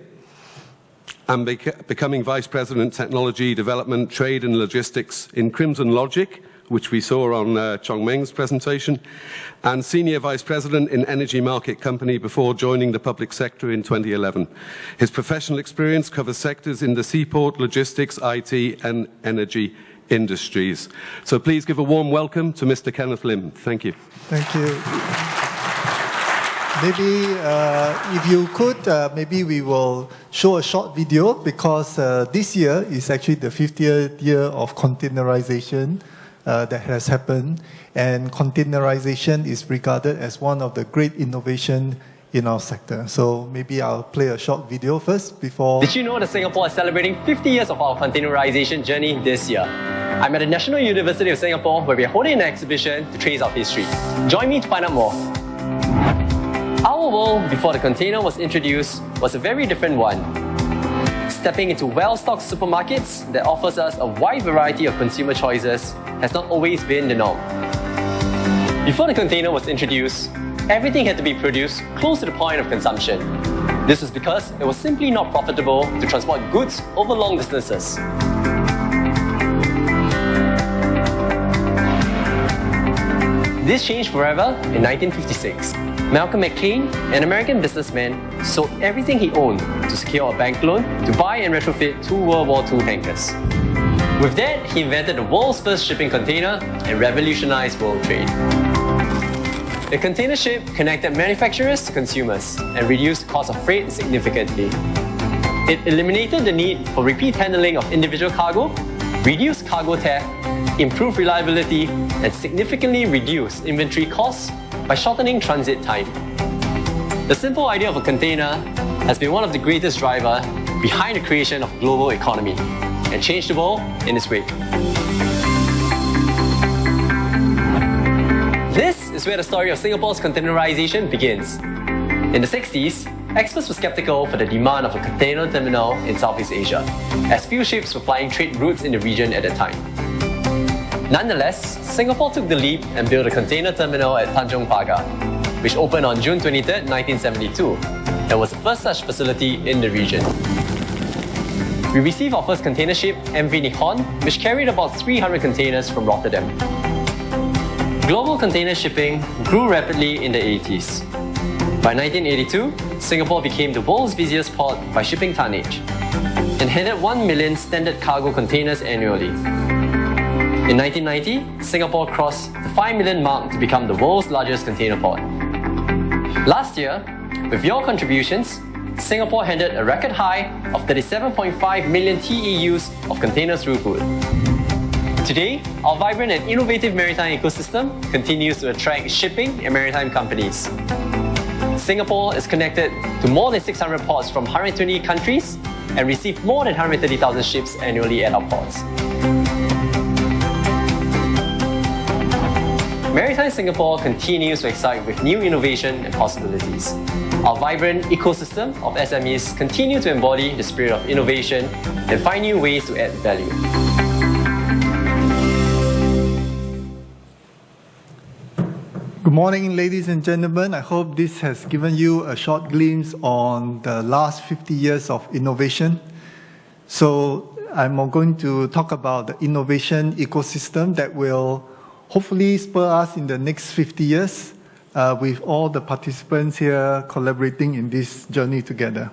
Speaker 2: and becoming Vice President Technology Development, Trade and Logistics in Crimson Logic, which we saw on Chong Meng's presentation, and Senior Vice President in Energy Market Company before joining the public sector in 2011. His professional experience covers sectors in the seaport, logistics, IT, and energy industries. So please give a warm welcome to Mr. Kenneth Lim. Thank you.
Speaker 6: Thank you. Maybe if you could, maybe we will show a short video, because this year is actually the 50th year of containerization that has happened, and containerization is regarded as one of the great innovations in our sector. So maybe I'll play a short video first before...
Speaker 7: Did you know that Singapore is celebrating 50 years of our containerization journey this year? I'm at the National University of Singapore, where we're holding an exhibition to trace our history. Join me to find out more. Our world before the container was introduced was a very different one. Stepping into well-stocked supermarkets that offers us a wide variety of consumer choices has not always been the norm. Before the container was introduced, everything had to be produced close to the point of consumption. This was because it was simply not profitable to transport goods over long distances. This changed forever in 1956. Malcolm McLean, an American businessman, sold everything he owned to secure a bank loan to buy and retrofit 2 World War II tankers. With that, he invented the world's first shipping container and revolutionized world trade. The container ship connected manufacturers to consumers and reduced the cost of freight significantly. It eliminated the need for repeat handling of individual cargo, reduced cargo theft, improved reliability, and significantly reduced inventory costs by shortening transit time. The simple idea of a container has been one of the greatest drivers behind the creation of the global economy and changed the world in its wake. This is where the story of Singapore's containerization begins. In the 60s, experts were skeptical for the demand of a container terminal in Southeast Asia, as few ships were flying trade routes in the region at the time. Nonetheless, Singapore took the leap and built a container terminal at Tanjong Pagar, which opened on June 23, 1972, and was the first such facility in the region. We received our first container ship, MV Nikon, which carried about 300 containers from Rotterdam. Global container shipping grew rapidly in the 80s. By 1982, Singapore became the world's busiest port by shipping tonnage. and handled 1 million standard cargo containers annually. In 1990, Singapore crossed the 5 million mark to become the world's largest container port. Last year, with your contributions, Singapore handled a record high of 37.5 million TEUs of container throughput. Today, our vibrant and innovative maritime ecosystem continues to attract shipping and maritime companies. Singapore is connected to more than 600 ports from 120 countries and receives more than 130,000 ships annually at our ports. Maritime Singapore continues to excite with new innovation and possibilities. Our vibrant ecosystem of SMEs continue to embody the spirit of innovation and find new ways to add value.
Speaker 6: Good morning, ladies and gentlemen. I hope this has given you a short glimpse on the last 50 years of innovation. So I'm going to talk about the innovation ecosystem that will hopefully spur us in the next 50 years with all the participants here collaborating in this journey together.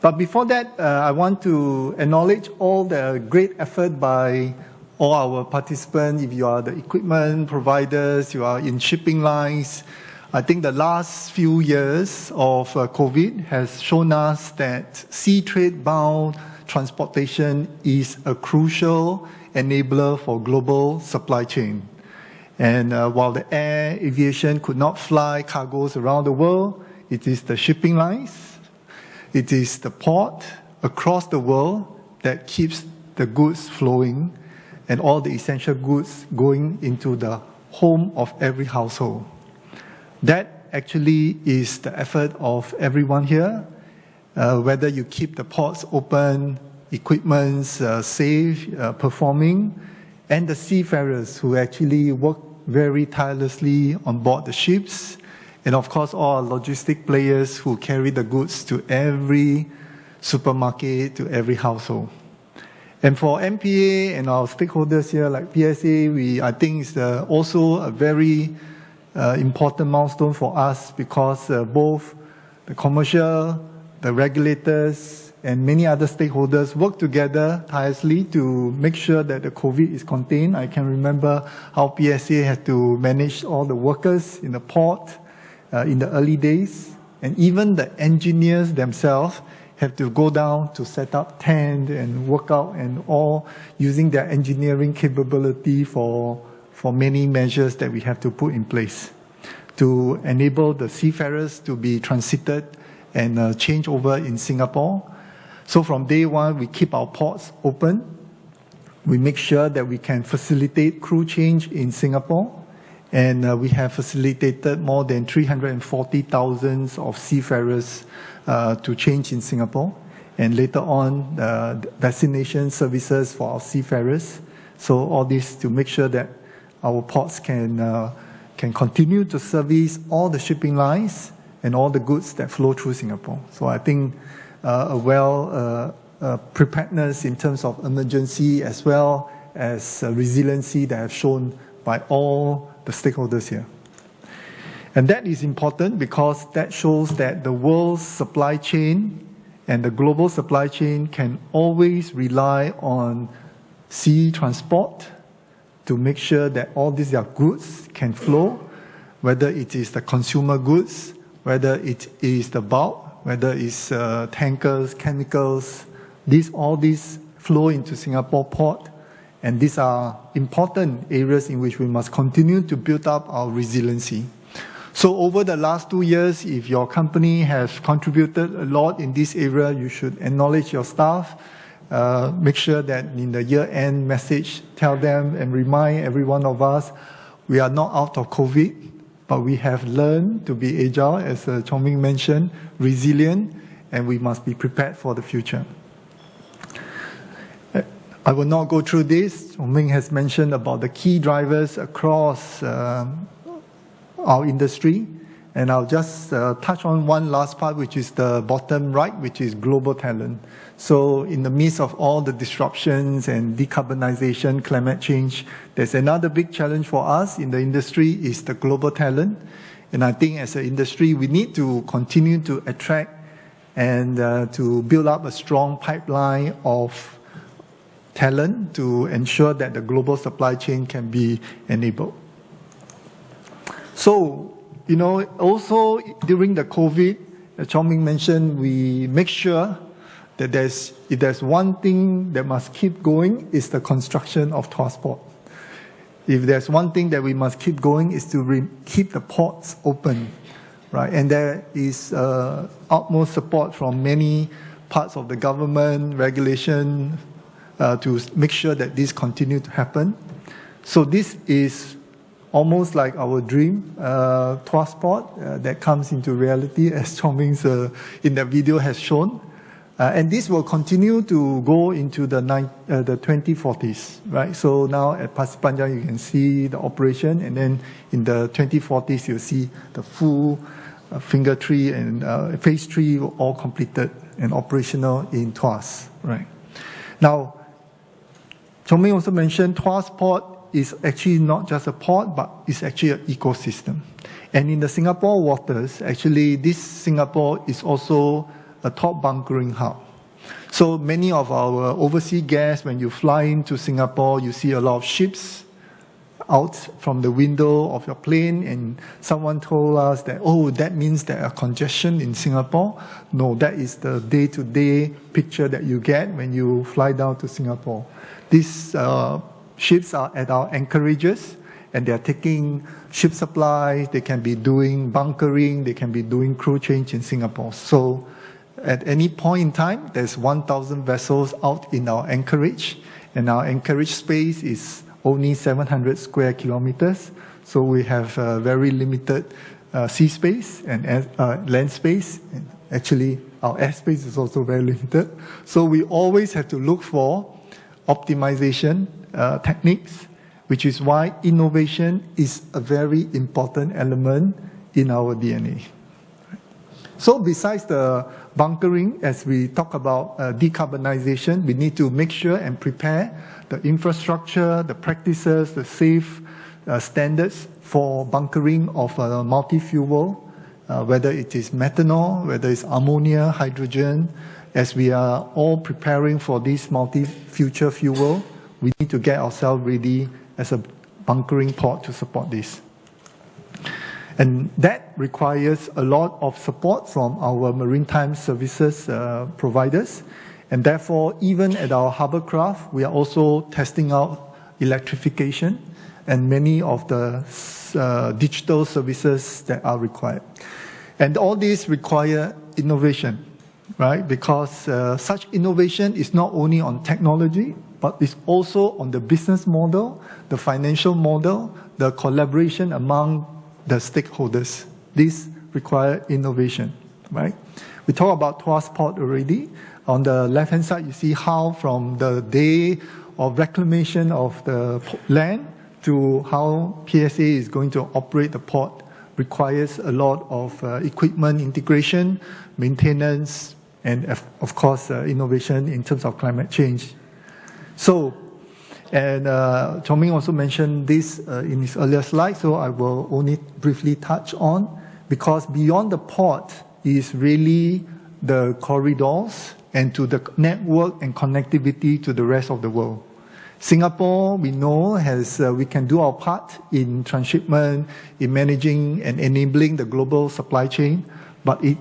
Speaker 6: But before that, I want to acknowledge all the great effort by all our participants. If you are the equipment providers, you are in shipping lines, I think the last few years of COVID has shown us that sea trade bound transportation is a crucial enabler for global supply chain. And while the air aviation could not fly cargoes around the world, it is the shipping lines, it is the port across the world that keeps the goods flowing and all the essential goods going into the home of every household. That actually is the effort of everyone here, whether you keep the ports open, equipment safe, performing, and the seafarers who actually work very tirelessly on board the ships, and of course all our logistic players who carry the goods to every supermarket, to every household. And for MPA and our stakeholders here like PSA, I think it's also a very important milestone for us because both the commercial, the regulators, and many other stakeholders work together tirelessly to make sure that the COVID is contained. I can remember how PSA had to manage all the workers in the port in the early days. And even the engineers themselves have to go down to set up tent and work out and all using their engineering capability for many measures that we have to put in place to enable the seafarers to be transited and change over in Singapore. So from day one, we keep our ports open. We make sure that we can facilitate crew change in Singapore. And we have facilitated more than 340,000 of seafarers to change in Singapore. And later on, vaccination services for our seafarers. So all this to make sure that our ports can continue to service all the shipping lines and all the goods that flow through Singapore. So I think preparedness in terms of emergency as well as resiliency that have shown by all the stakeholders here. And that is important because that shows that the world's supply chain and the global supply chain can always rely on sea transport to make sure that all these goods can flow, whether it is the consumer goods, whether it is the bulk, whether it's tankers, chemicals, all these flow into Singapore port. And these are important areas in which we must continue to build up our resiliency. So over the last 2 years, if your company has contributed a lot in this area, you should acknowledge your staff. Make sure that in the year-end message, tell them and remind every one of us, we are not out of COVID, but we have learned to be agile, as Chong mentioned, resilient, and we must be prepared for the future. I will not go through this. Meng has mentioned about the key drivers across our industry, and I'll just touch on one last part, which is the bottom right, which is global talent. So in the midst of all the disruptions and decarbonization, climate change, there's another big challenge for us in the industry is the global talent. And I think as an industry, we need to continue to attract and to build up a strong pipeline of talent to ensure that the global supply chain can be enabled. So, also during the COVID, as Chong mentioned, we make sure that if there's one thing that must keep going, is the construction of Tuas Port. If there's one thing that we must keep going, is to keep the ports open, right? And there is utmost support from many parts of the government, regulation, to make sure that this continue to happen. So this is almost like our dream, Tuas Port, that comes into reality, as Chong in the video has shown. And this will continue to go into the 2040s, right? So now at Pasir Panjang, you can see the operation, and then in the 2040s, you'll see the full finger tree and phase 3 all completed and operational in Tuas, right? Now, Chong also mentioned Tuas Port is actually not just a port, but it's actually an ecosystem. And in the Singapore waters, actually, this Singapore is also a top bunkering hub. So many of our overseas guests, when you fly into Singapore, you see a lot of ships out from the window of your plane, and someone told us that, oh, that means there are congestion in Singapore. No, that is the day-to-day picture that you get when you fly down to Singapore. These ships are at our anchorages, and they are taking ship supplies, they can be doing bunkering, they can be doing crew change in Singapore. So at any point in time, there's 1,000 vessels out in our anchorage, and our anchorage space is only 700 square kilometers. So we have very limited sea space and land space. And actually, our airspace is also very limited. So we always have to look for optimization techniques, which is why innovation is a very important element in our DNA. So besides the bunkering, as we talk about decarbonization, we need to make sure and prepare the infrastructure, the practices, the safe standards for bunkering of multi-fuel, whether it is methanol, whether it's ammonia, hydrogen. As we are all preparing for this multi-future fuel, we need to get ourselves ready as a bunkering port to support this. And that requires a lot of support from our maritime services providers. And therefore, even at our hovercraft, we are also testing out electrification and many of the digital services that are required. And all these require innovation, right? Because such innovation is not only on technology, but it's also on the business model, the financial model, the collaboration among the stakeholders. These require innovation, right? We talked about Tuas Port already. On the left-hand side, you see how from the day of reclamation of the land to how PSA is going to operate the port requires a lot of equipment integration, maintenance, and of course, innovation in terms of climate change. So, and Chong also mentioned this in his earlier slide, so I will only briefly touch on, because beyond the port is really the corridors and to the network and connectivity to the rest of the world. Singapore, we know, we can do our part in transshipment, in managing and enabling the global supply chain, but it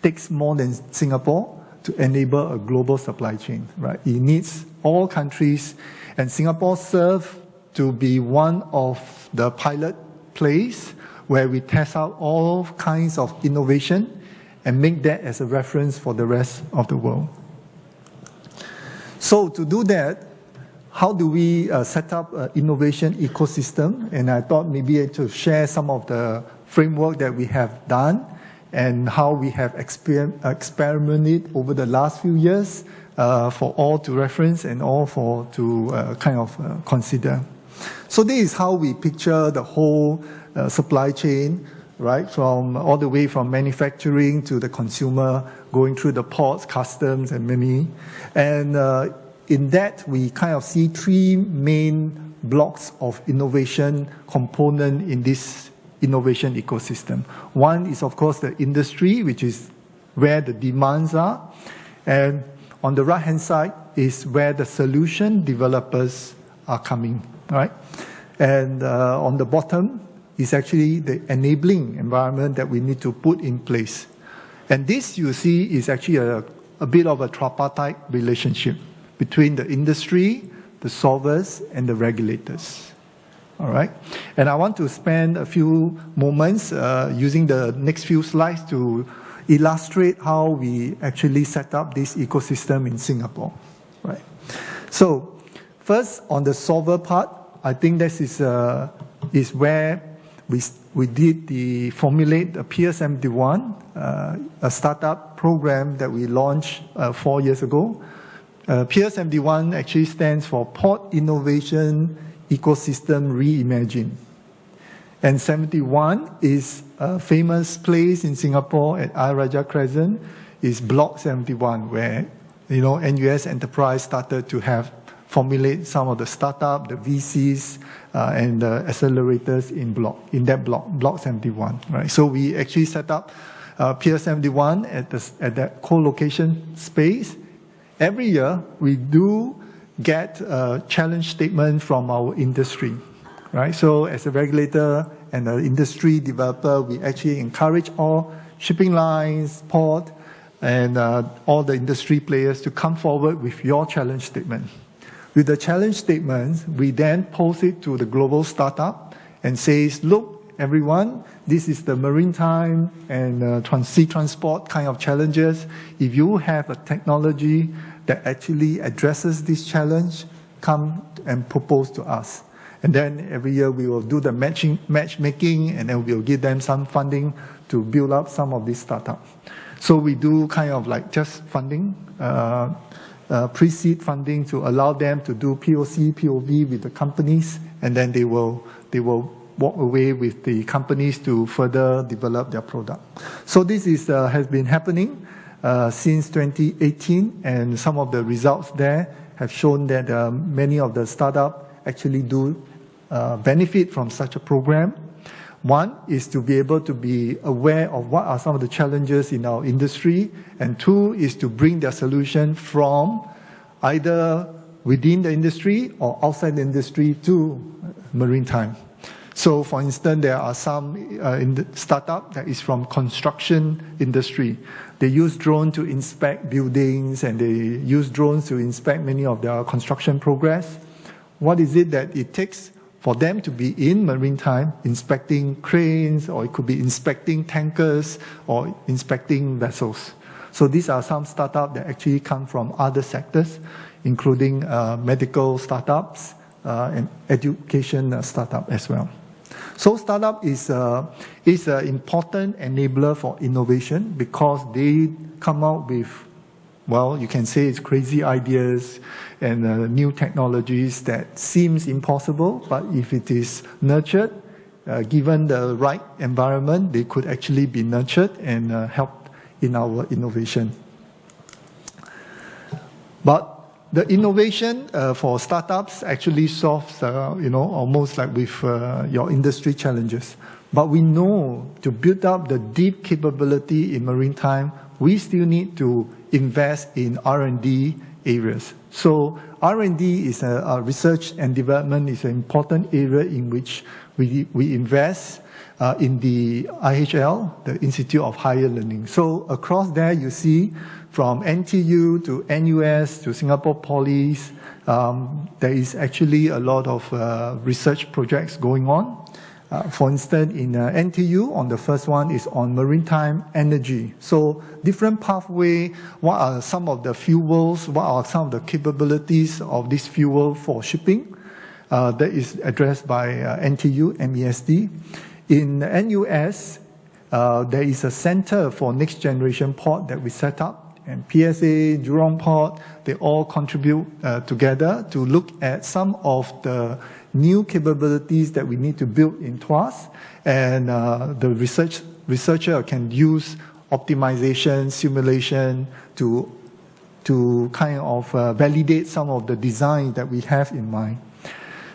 Speaker 6: takes more than Singapore to enable a global supply chain, right? It needs all countries, and Singapore serves to be one of the pilot places where we test out all kinds of innovation and make that as a reference for the rest of the world. So to do that, how do we set up an innovation ecosystem? And I thought maybe to share some of the framework that we have done and how we have experimented over the last few years for all to reference and all to kind of consider. So this is how we picture the whole supply chain, right? From all the way from manufacturing to the consumer, going through the ports, customs, and many. And in that, we kind of see three main blocks of innovation component in this innovation ecosystem. One is, of course, the industry, which is where the demands are. And on the right-hand side is where the solution developers are coming, right? And on the bottom is actually the enabling environment that we need to put in place. And this, you see, is actually a bit of a tripartite relationship between the industry, the solvers, and the regulators. All right? And I want to spend a few moments using the next few slides to illustrate how we actually set up this ecosystem in Singapore. Right? So, first, on the solver part, I think this is where we did formulate the PS71, a startup program that we launched 4 years ago. PS71 actually stands for Port Innovation Ecosystem Reimagine. And 71 is a famous place in Singapore at Ayer Rajah Crescent, is Block 71, where NUS Enterprise started to formulate some of the startup, the VCs, and the accelerators in that block 71. Right? So we actually set up PS71 at that co-location space. Every year, we do get a challenge statement from our industry, right? So as a regulator and an industry developer, we actually encourage all shipping lines, port, and all the industry players to come forward with your challenge statement. With the challenge statements, we then post it to the global startup and says, look, everyone, this is the maritime and sea transport kind of challenges. If you have a technology that actually addresses this challenge, come and propose to us. And then every year we will do the matchmaking, and then we'll give them some funding to build up some of these startups. So we do kind of like just funding, pre-seed funding to allow them to do POC, POV with the companies, and then they will walk away with the companies to further develop their product. So this has been happening since 2018, and some of the results there have shown that many of the startups actually do benefit from such a program. One is to be able to be aware of what are some of the challenges in our industry, and two is to bring their solution from either within the industry or outside the industry to Maritime. So, for instance, there are some in the startup that is from construction industry. They use drones to inspect buildings, and they use drones to inspect many of their construction progress. What is it that it takes for them to be in Maritime inspecting cranes, or it could be inspecting tankers or inspecting vessels? So these are some startups that actually come from other sectors, including medical startups and education startup as well. So startup is an important enabler for innovation because they come out with, well, you can say it's crazy ideas and new technologies that seems impossible, but if it is nurtured, given the right environment, they could actually be nurtured and help in our innovation. But the innovation for startups actually solves, almost like with your industry challenges. But we know to build up the deep capability in Maritime, we still need to invest in R&D areas. So R&D is research and development is an important area in which we invest in the IHL, the Institute of Higher Learning. So across there, you see from NTU to NUS to Singapore Polys, there is actually a lot of research projects going on. For instance, in NTU, on the first one is on maritime energy. So different pathway, what are some of the fuels, what are some of the capabilities of this fuel for shipping? That is addressed by NTU, MESD. In NUS, there is a center for next generation port that we set up, and PSA, Jurong Port, they all contribute together to look at some of the new capabilities that we need to build in TOC, and the researcher can use optimization, simulation to kind of validate some of the design that we have in mind.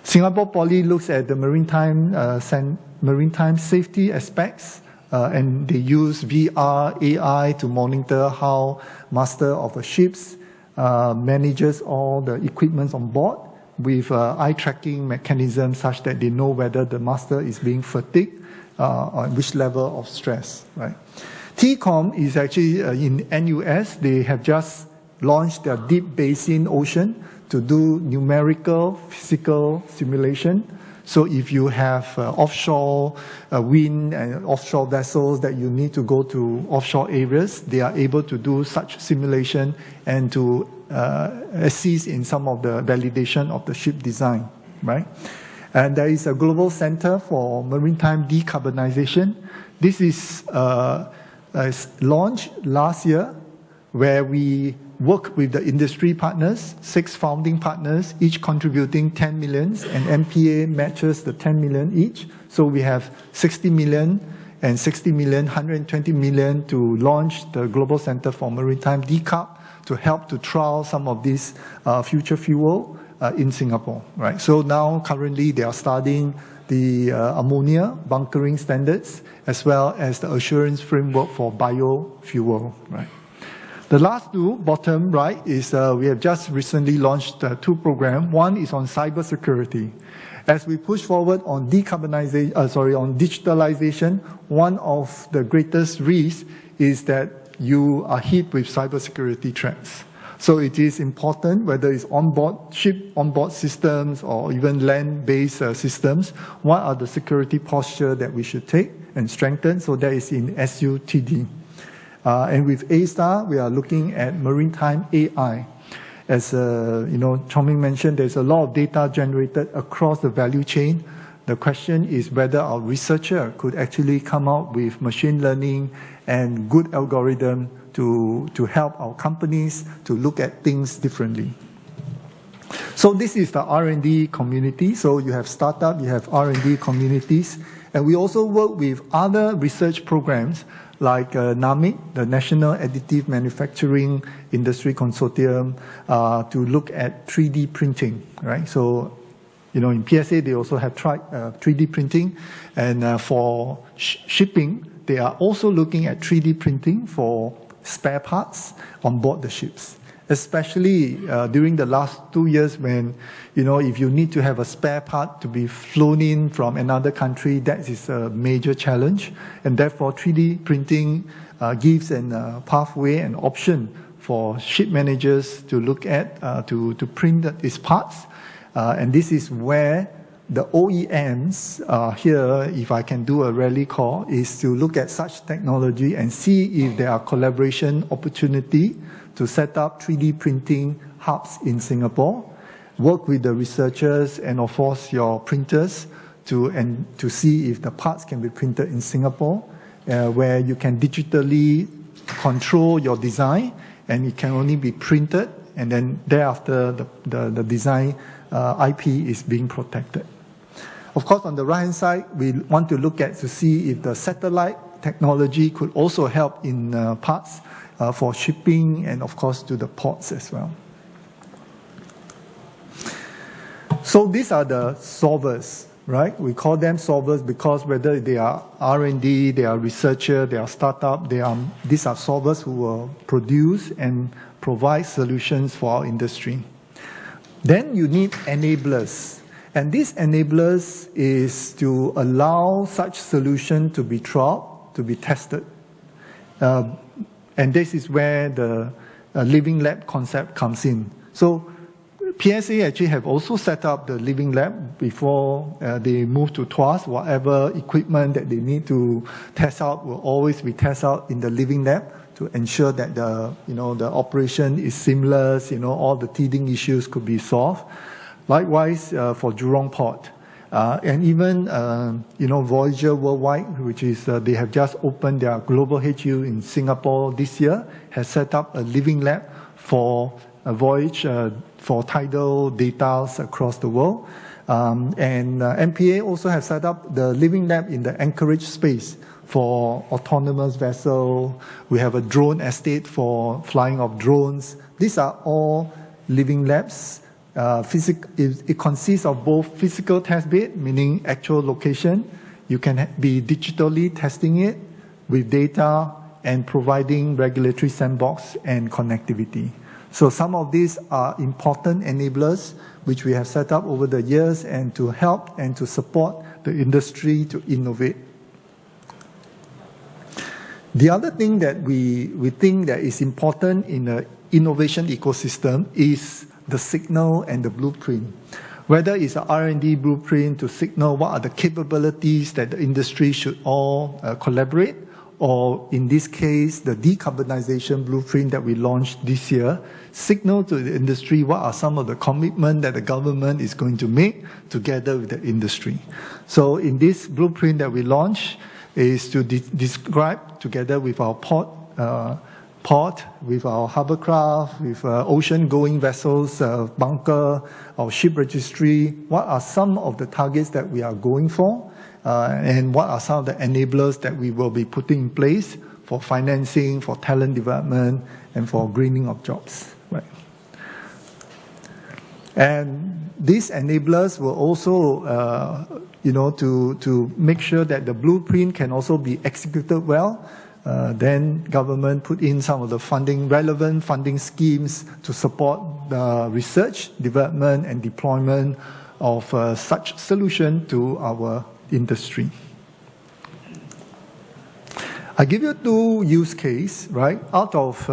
Speaker 6: Singapore Poly looks at the maritime safety aspects and they use VR, AI to monitor how master of a ship manages all the equipment on board with eye tracking mechanism such that they know whether the master is being fatigued or which level of stress. Right? TCOM is actually in NUS. They have just launched their deep basin ocean to do numerical physical simulation. So if you have offshore wind and offshore vessels that you need to go to offshore areas, they are able to do such simulation and to assist in some of the validation of the ship design, right? And there is a global center for maritime decarbonization. This is launched last year, where we work with the industry partners, 6 founding partners, each contributing 10 million, and MPA matches the 10 million each. So we have 60 million and 60 million, 120 million to launch the Global Center for Maritime Decarb to help to trial some of these future fuel in Singapore. Right? So now currently they are studying the ammonia bunkering standards as well as the assurance framework for biofuel. Right? The last two, bottom right, is we have just recently launched 2 programs. One is on cybersecurity. As we push forward on decarbonization, on digitalization, one of the greatest risks is that you are hit with cybersecurity threats. So it is important, whether it's onboard ship, onboard systems, or even land-based systems, what are the security posture that we should take and strengthen? So that is in SUTD. And with A-Star, we are looking at maritime AI. As Chong mentioned, there's a lot of data generated across the value chain. The question is whether our researcher could actually come out with machine learning and good algorithm to help our companies to look at things differently. So this is the R&D community. So you have startup, you have R&D communities, and we also work with other research programs like NAMIC, the National Additive Manufacturing Industry Consortium, to look at 3D printing, right? So, in PSA, they also have tried 3D printing, and for shipping, they are also looking at 3D printing for spare parts on board the ships. Especially during the last 2 years when, if you need to have a spare part to be flown in from another country, that is a major challenge. And therefore, 3D printing gives a pathway and option for ship managers to look at, to print these parts. And this is where the OEMs here, if I can do a rally call, is to look at such technology and see if there are collaboration opportunity to set up 3D printing hubs in Singapore, work with the researchers and of course your printers to see if the parts can be printed in Singapore, where you can digitally control your design and it can only be printed, and then thereafter the design IP is being protected. Of course, on the right-hand side, we want to look at to see if the satellite technology could also help in parts for shipping and, of course, to the ports as well. So these are the solvers, right? We call them solvers because whether they are R&D, they are researcher, they are startup, these are solvers who will produce and provide solutions for our industry. Then you need enablers. And these enablers is to allow such solution to be trialed, to be tested. And this is where the living lab concept comes in. So PSA actually have also set up the living lab before they move to TOC. Whatever equipment that they need to test out will always be tested out in the living lab to ensure that the operation is seamless, all the teething issues could be solved. Likewise for Jurong Port. And even, Voyager Worldwide, which is they have just opened their global HQ in Singapore this year, has set up a living lab for a voyage for tidal data across the world. And MPA also has set up the living lab in the Anchorage space for autonomous vessel. We have a drone estate for flying of drones. These are all living labs. It consists of both physical test bed, meaning actual location. You can be digitally testing it, with data and providing regulatory sandbox and connectivity. So some of these are important enablers which we have set up over the years and to help and to support the industry to innovate. The other thing that we think that is important in the innovation ecosystem is the signal and the blueprint. Whether it's an R&D blueprint to signal what are the capabilities that the industry should all collaborate, or in this case, the decarbonization blueprint that we launched this year, signal to the industry what are some of the commitments that the government is going to make together with the industry. So in this blueprint that we launched is to describe together with our port, with our hovercraft, with ocean-going vessels, bunker, our ship registry, what are some of the targets that we are going for, and what are some of the enablers that we will be putting in place for financing, for talent development, and for greening of jobs. Right. And these enablers will also, to make sure that the blueprint can also be executed well. Then government put in some of the funding, relevant funding schemes to support the research, development, and deployment of such solution to our industry. I give you two use cases, right? Out of,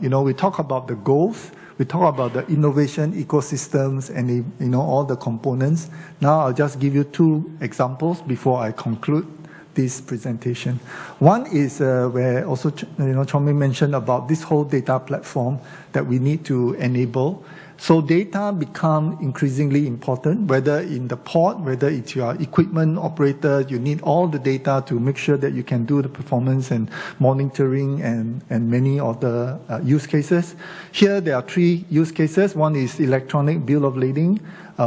Speaker 6: we talk about the goals, we talk about the innovation ecosystems and, all the components. Now I'll just give you two examples before I conclude this presentation. One is where also, Chong Meng mentioned about this whole data platform that we need to enable. So data become increasingly important, whether in the port, whether it's your equipment operator, you need all the data to make sure that you can do the performance and monitoring and many of the use cases. Here there are three use cases. One is electronic bill of lading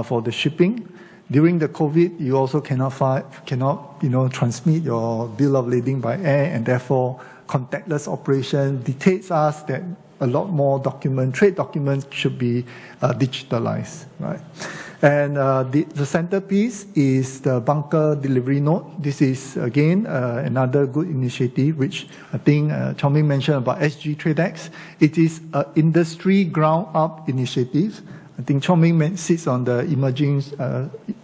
Speaker 6: for the shipping. During the COVID, you also cannot transmit your bill of lading by air, and therefore contactless operation dictates us that a lot more trade documents should be digitalized, right? And the centerpiece is the bunker delivery node. This is again another good initiative, which I think Chong Meng mentioned about SG TradeX. It is an industry ground-up initiative. I think Chong Meng sits on the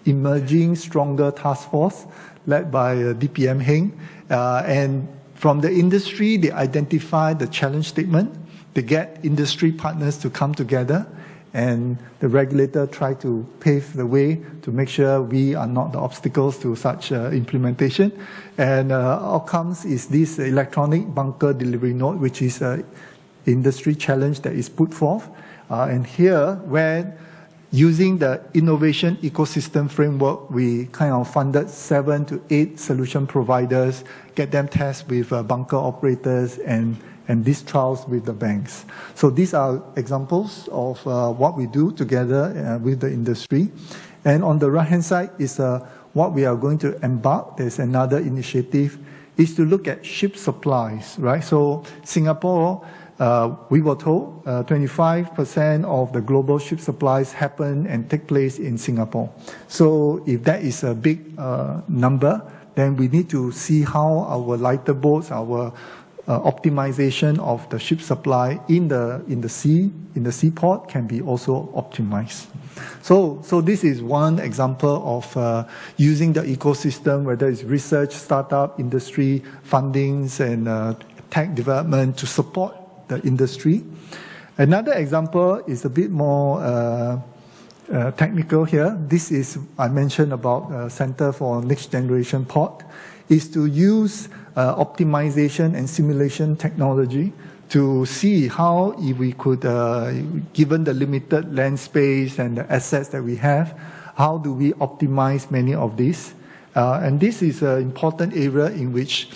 Speaker 6: emerging stronger task force led by DPM Heng. And from the industry, they identify the challenge statement. They get industry partners to come together, and the regulator try to pave the way to make sure we are not the obstacles to such implementation. And outcomes is this electronic bunker delivery node, which is an industry challenge that is put forth. And here, where using the innovation ecosystem framework, we kind of funded 7 to 8 solution providers, get them test with bunker operators and these trials with the banks. So these are examples of what we do together with the industry. And on the right-hand side is what we are going to embark. There's another initiative, is to look at ship supplies, right? So Singapore, we were told 25% of the global ship supplies happen and take place in Singapore. So if that is a big number, then we need to see how our lighter boats, our optimization of the ship supply in the seaport can be also optimized. So this is one example of using the ecosystem, whether it's research, startup, industry, fundings, and tech development to support the industry. Another example is a bit more technical here. This is, I mentioned about Center for Next Generation Port, is to use optimization and simulation technology to see how, if we could, given the limited land space and the assets that we have, how do we optimize many of these? And this is an important area in which,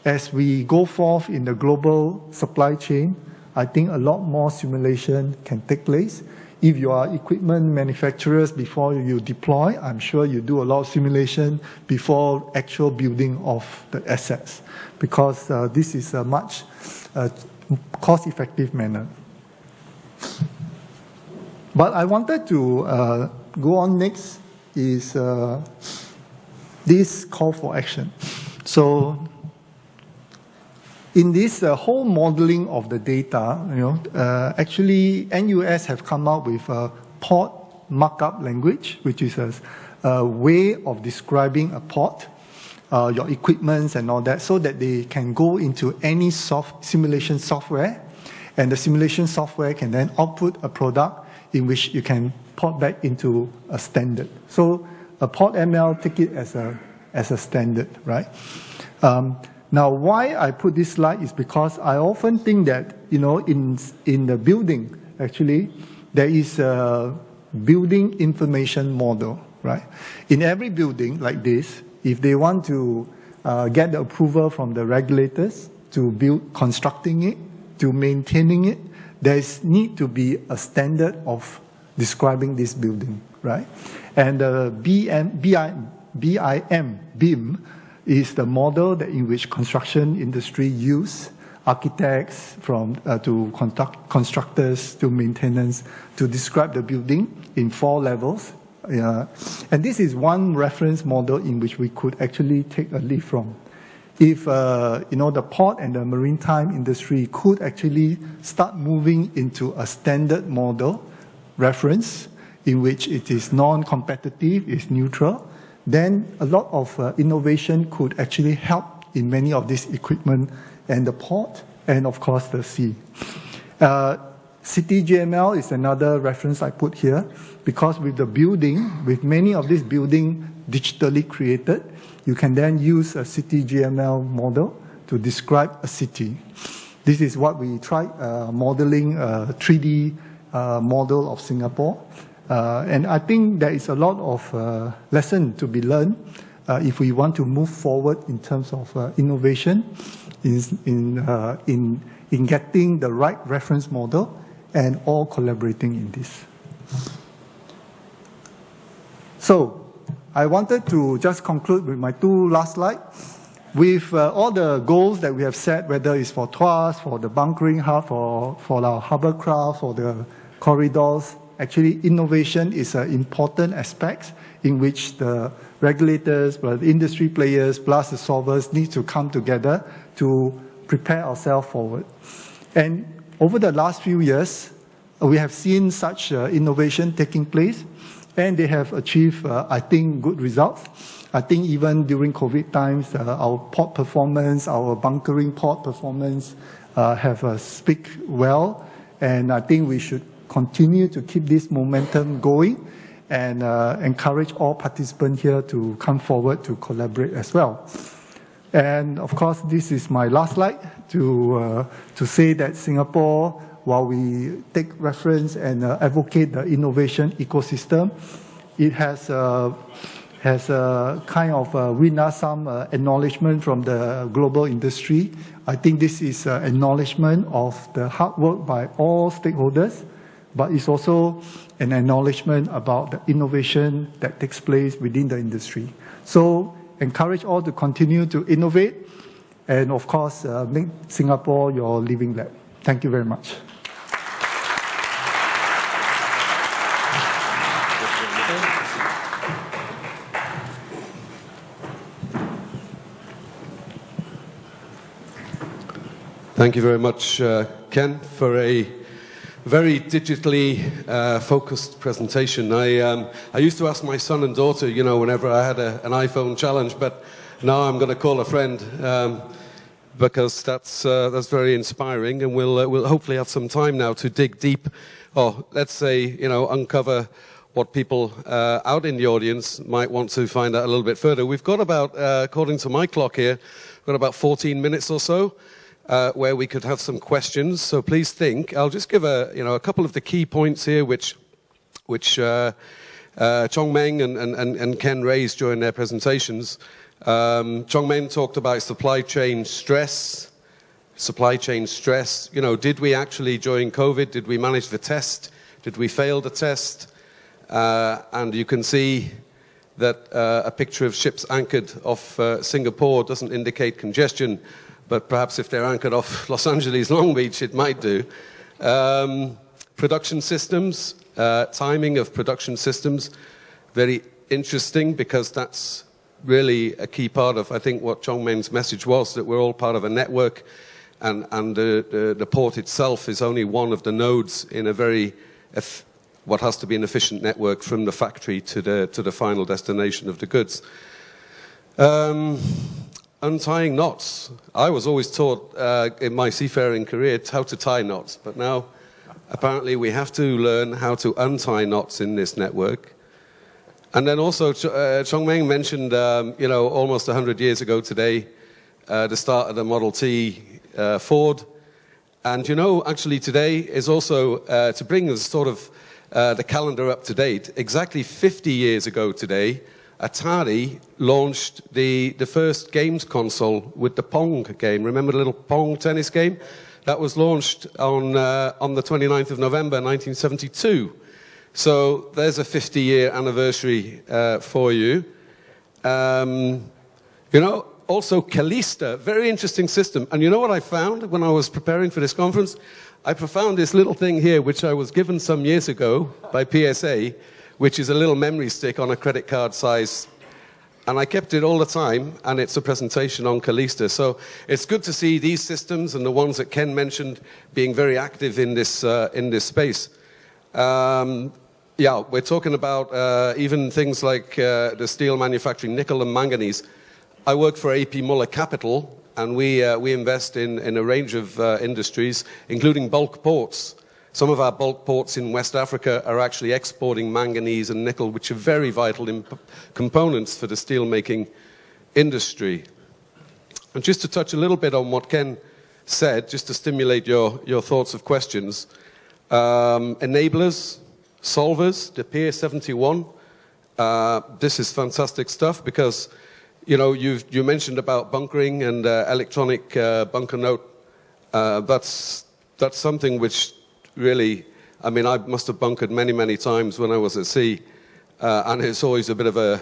Speaker 6: as we go forth in the global supply chain, I think a lot more simulation can take place. If you are equipment manufacturers, before you deploy, I'm sure you do a lot of simulation before actual building of the assets, because this is a much cost-effective manner. But I wanted to go on next is this call for action. So in this whole modeling of the data, actually NUS have come up with a port markup language, which is a way of describing a port, your equipments and all that, so that they can go into any simulation software, and the simulation software can then output a product in which you can port back into a standard. So a port ML take it as a standard, right? Now, why I put this slide is because I often think that, in the building, actually, there is a building information model, right? In every building like this, if they want to get the approval from the regulators to constructing it, to maintaining it, there need to be a standard of describing this building, right? And the BIM is the model that in which construction industry use architects to constructors to maintenance to describe the building in 4 levels. And this is one reference model in which we could actually take a leaf from. If the port and the maritime industry could actually start moving into a standard model reference in which it is non-competitive, is neutral, then a lot of innovation could actually help in many of these equipment and the port and of course the sea. CityGML is another reference I put here because with the building, with many of these buildings digitally created, you can then use a CityGML model to describe a city. This is what we tried modeling a 3D model of Singapore. And I think there is a lot of lesson to be learned if we want to move forward in terms of innovation in getting the right reference model and all collaborating in this. So I wanted to just conclude with my 2 last slides. With all the goals that we have set, whether it's for TOC, for the bunkering hub, for our hovercraft, for the corridors, actually innovation is an important aspect in which the regulators, the industry players, plus the solvers need to come together to prepare ourselves forward. And over the last few years, we have seen such innovation taking place, and they have achieved, I think, good results. I think even during COVID times, our port performance, our bunkering port performance have speak well, and I think we should continue to keep this momentum going and encourage all participants here to come forward to collaborate as well. And of course, this is my last slide to say that Singapore, while we take reference and advocate the innovation ecosystem, it has kind of win us some acknowledgement from the global industry. I think this is an acknowledgement of the hard work by all stakeholders, but it's also an acknowledgement about the innovation that takes place within the industry. So encourage all to continue to innovate and of course make Singapore your living lab. Thank you very much.
Speaker 2: Thank you very much, Ken, for a very digitally focused presentation. I used to ask my son and daughter, whenever I had an iPhone challenge, but now I'm going to call a friend because that's very inspiring, and we'll hopefully have some time now to dig deep, or let's say, uncover what people out in the audience might want to find out a little bit further. We've got about, according to my clock here, we've got about 14 minutes or so. Where we could have some questions, so please think. I'll just give a couple of the key points here, which Chong, Meng, and Ken raised during their presentations. Chong, Meng talked about supply chain stress. Did we actually during COVID? Did we manage the test? Did we fail the test? And you can see that a picture of ships anchored off Singapore doesn't indicate congestion. But perhaps if they're anchored off Los Angeles, Long Beach, it might do. Production systems, timing of production systems, very interesting because that's really a key part of, I think, what Chong Meng's message was, that we're all part of a network and the port itself is only one of the nodes in a very what has to be an efficient network from the factory to the final destination of the goods. Untying knots. I was always taught in my seafaring career how to tie knots, but now apparently we have to learn how to untie knots in this network. And then also, Chong Meng mentioned, you know, almost 100 years ago today, the start of the Model T Ford. And you know, actually today is also, to bring the sort of the calendar up to date, exactly 50 years ago today, Atari launched the first games console with the Pong game. Remember the little Pong tennis game? That was launched on the 29th of November, 1972. So there's a 50-year anniversary for you. You know, also Callista, very interesting system. And you know what I found when I was preparing for this conference? I found this little thing here, which I was given some years ago by PSA, which is a little memory stick on a credit card size. And I kept it all the time, and it's a presentation on Callista. So it's good to see these systems and the ones that Ken mentioned being very active in this space. Yeah, we're talking about even things like the steel manufacturing, nickel and manganese. I work for AP Moller Capital, and we invest in a range of industries, including bulk ports. Some of our bulk ports in West Africa are actually exporting manganese and nickel, which are very vital components for the steel-making industry. And just to touch a little bit on what Ken said, just to stimulate your thoughts of questions, enablers, solvers, the Pier 71, this is fantastic stuff because, you know, you mentioned about bunkering and electronic bunker note. That's something which really, I mean, I must have bunkered many, many times when I was at sea, and it's always a bit of a,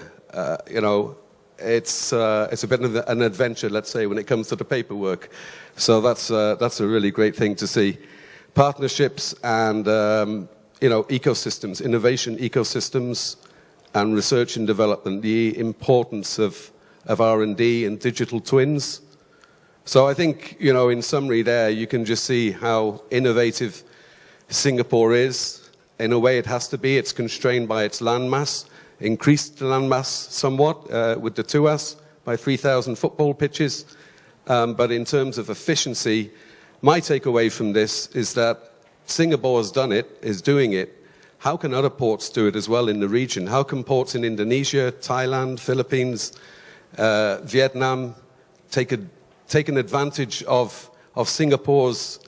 Speaker 2: you know, it's a bit of an adventure, let's say, when it comes to the paperwork. So that's a really great thing to see. Partnerships and, you know, ecosystems, innovation ecosystems, and research and development, the importance of R&D and digital twins. So I think, you know, in summary there, you can just see how innovative Singapore is. In a way, it has to be. It's constrained by its landmass, increased the landmass somewhat with the TUAS by 3,000 football pitches. But in terms of efficiency, my takeaway from this is that Singapore has done it, is doing it. How can other ports do it as well in the region? How can ports in Indonesia, Thailand, Philippines, Vietnam taken advantage of Singapore's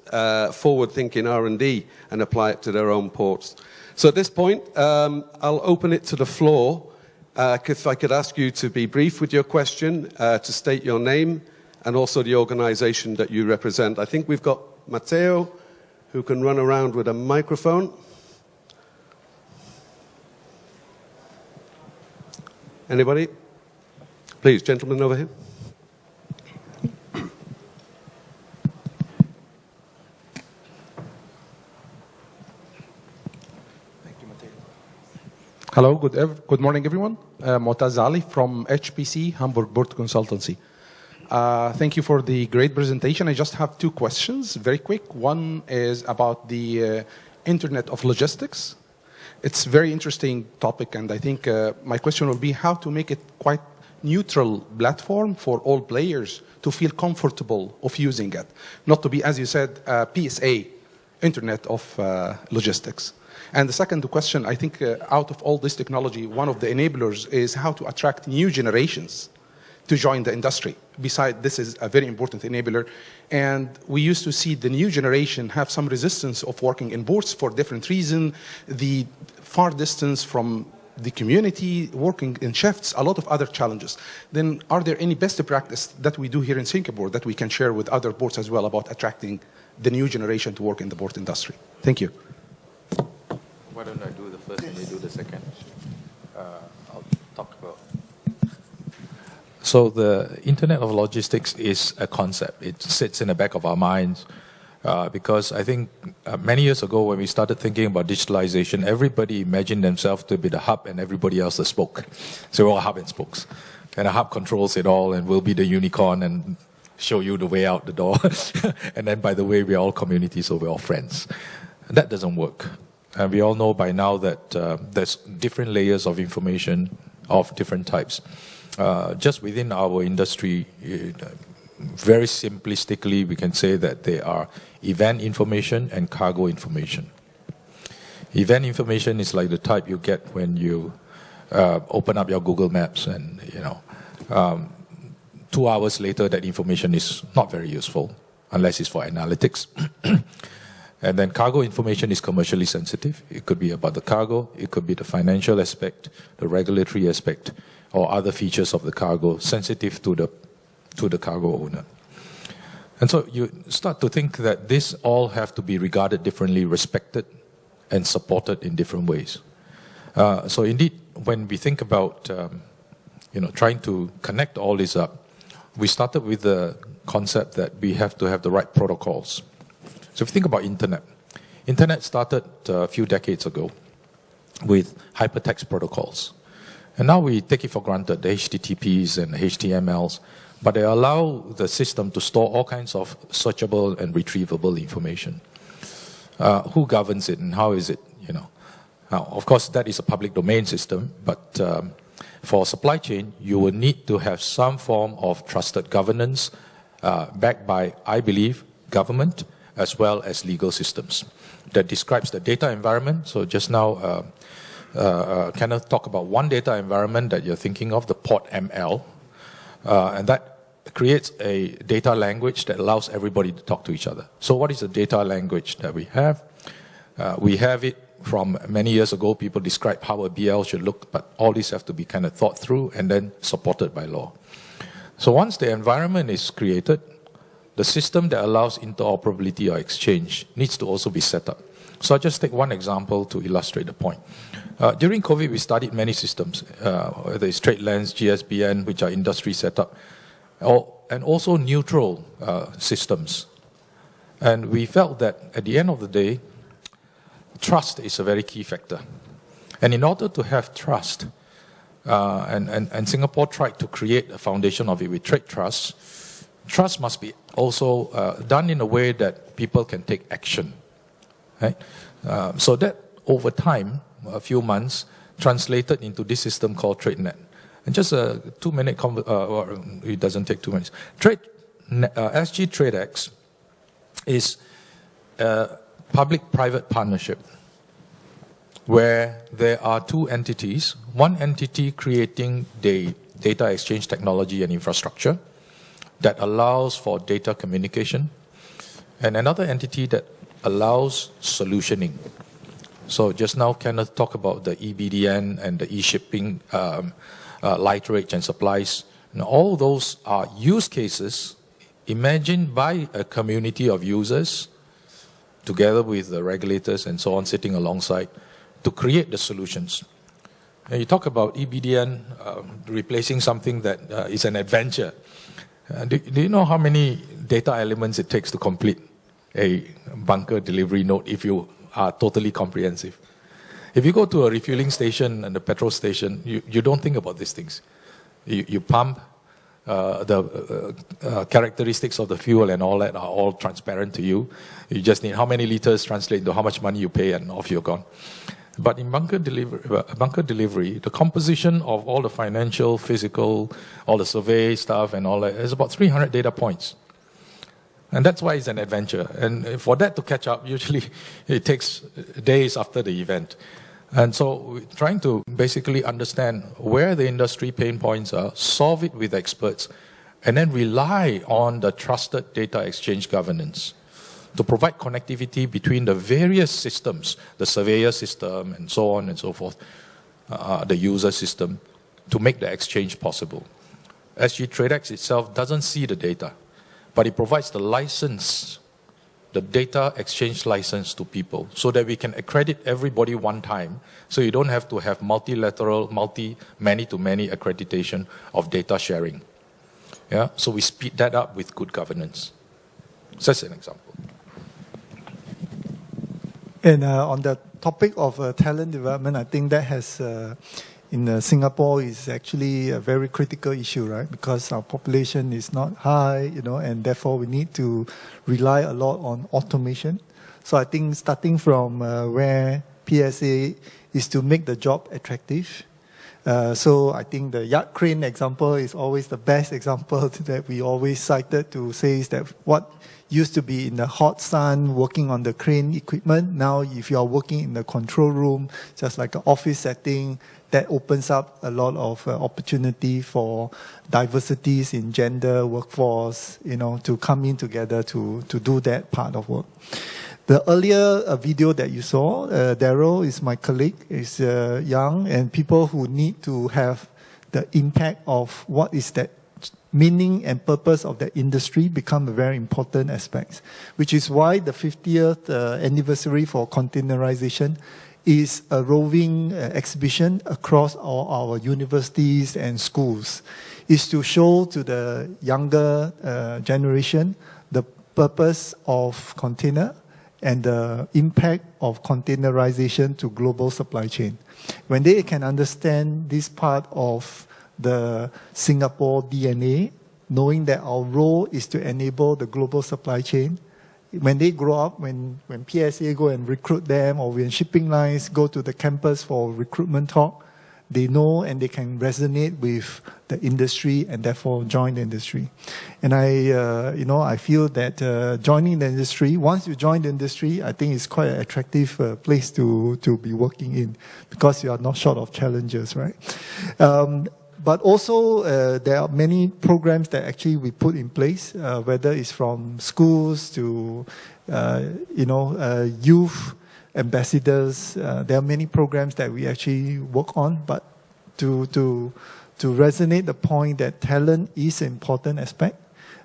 Speaker 2: forward-thinking R&D and apply it to their own ports? So at this point, I'll open it to the floor. If I could ask you to be brief with your question, to state your name and also the organization that you represent. I think we've got Matteo, who can run around with a microphone. Anybody? Please, gentlemen over here.
Speaker 8: Hello, good morning, everyone. Motaz Ali from HPC, Hamburg Port Consultancy. Thank you for the great presentation. I just have two questions, very quick. One is about the Internet of Logistics. It's a very interesting topic, and I think my question will be how to make it quite neutral platform for all players to feel comfortable of using it. Not to be, as you said, PSA, Internet of Logistics. And the second question, I think out of all this technology, one of the enablers is how to attract new generations to join the industry. Besides, this is a very important enabler. And we used to see the new generation have some resistance of working in ports for different reasons, the far distance from the community, working in shifts, a lot of other challenges. Then are there any best practice that we do here in Singapore that we can share with other ports as well about attracting the new generation to work in the port industry? Thank you.
Speaker 3: Why don't I do the first and you do the second? I'll talk about. So the Internet of Logistics is a concept. It sits in the back of our minds because I think many years ago when we started thinking about digitalization, everybody imagined themselves to be the hub and everybody else the spoke. So we're all hub and spokes. And a hub controls it all and will be the unicorn and show you the way out the door. And then, by the way, we're all community, so we're all friends. That doesn't work. And we all know by now that there's different layers of information of different types. Just within our industry, very simplistically, we can say that they are event information and cargo information. Event information is like the type you get when you open up your Google Maps and, 2 hours later, that information is not very useful unless it's for analytics. And then cargo information is commercially sensitive. It could be about the cargo, it could be the financial aspect, the regulatory aspect, or other features of the cargo sensitive to the cargo owner. And so you start to think that this all have to be regarded differently, respected, and supported in different ways. So indeed, when we think about trying to connect all this up, we started with the concept that we have to have the right protocols. So if you think about Internet started a few decades ago with hypertext protocols. And now we take it for granted, the HTTPs and the HTMLs, but they allow the system to store all kinds of searchable and retrievable information. Who governs it and how is it, Now, of course, that is a public domain system, but for supply chain, you will need to have some form of trusted governance backed by, I believe, government as well as legal systems that describes the data environment. So just now, Kenneth talked about one data environment that you're thinking of, the port ML, and that creates a data language that allows everybody to talk to each other. So what is the data language that we have? We have it from many years ago. People describe how a BL should look, but all these have to be kind of thought through and then supported by law. So once the environment is created, the system that allows interoperability or exchange needs to also be set up. So I'll just take one example to illustrate the point. During COVID, we studied many systems, whether it's TradeLens, GSBN, which are industry setup, and also neutral systems. And we felt that at the end of the day, trust is a very key factor. And in order to have trust, and Singapore tried to create a foundation of it with trade trust, trust must be also done in a way that people can take action. Right? So that over time, a few months, translated into this system called TradeNet. And just a 2-minute, or it doesn't take 2 minutes. SG TradeX is a public-private partnership where there are two entities, one entity creating the data exchange technology and infrastructure that allows for data communication, and another entity that allows solutioning. So just now, Kenneth talked about the EBDN and the e-shipping, lighterage and supplies. Now, all those are use cases imagined by a community of users together with the regulators and so on sitting alongside to create the solutions. And you talk about EBDN replacing something that is an adventure. Do you know how many data elements it takes to complete a bunker delivery node if you are totally comprehensive? If you go to a refueling station and a petrol station, you don't think about these things. You pump, the characteristics of the fuel and all that are all transparent to you. You just need how many liters translate into how much money you pay and off you're gone. But in bunker delivery, the composition of all the financial, physical, all the survey stuff and all that is about 300 data points. And that's why it's an adventure. And for that to catch up, usually it takes days after the event. And so we're trying to basically understand where the industry pain points are, solve it with experts, and then rely on the trusted data exchange governance to provide connectivity between the various systems, the surveyor system and so on and so forth, the user system, to make the exchange possible. SG TradeX itself doesn't see the data, but it provides the license, the data exchange license to people so that we can accredit everybody one time, so you don't have to have multilateral, many-to-many accreditation of data sharing. Yeah? So we speed that up with good governance. So that's an example.
Speaker 6: And on the topic of talent development, I think that has in Singapore is actually a very critical issue, right? Because our population is not high, and therefore we need to rely a lot on automation. So I think starting from where PSA is to make the job attractive. So I think the yacht crane example is always the best example that we always cited to say is that what used to be in the hot sun working on the crane equipment, now if you are working in the control room, just like an office setting, that opens up a lot of opportunity for diversities in gender, workforce, to come in together to do that part of work. The earlier video that you saw, Daryl is my colleague, is young, and people who need to have the impact of what is that meaning and purpose of the industry become a very important aspect, which is why the 50th anniversary for containerization is a roving exhibition across all our universities and schools, is to show to the younger generation the purpose of container and the impact of containerization to global supply chain. When they can understand this part of the Singapore DNA, knowing that our role is to enable the global supply chain, when they grow up, when PSA go and recruit them, or when shipping lines go to the campus for recruitment talk, they know and they can resonate with the industry and therefore join the industry. And I feel that joining the industry, once you join the industry, I think it's quite an attractive place to be working in, because you are not short of challenges, right? But also, there are many programs that actually we put in place, whether it's from schools to, youth ambassadors. There are many programs that we actually work on, but to resonate the point that talent is an important aspect,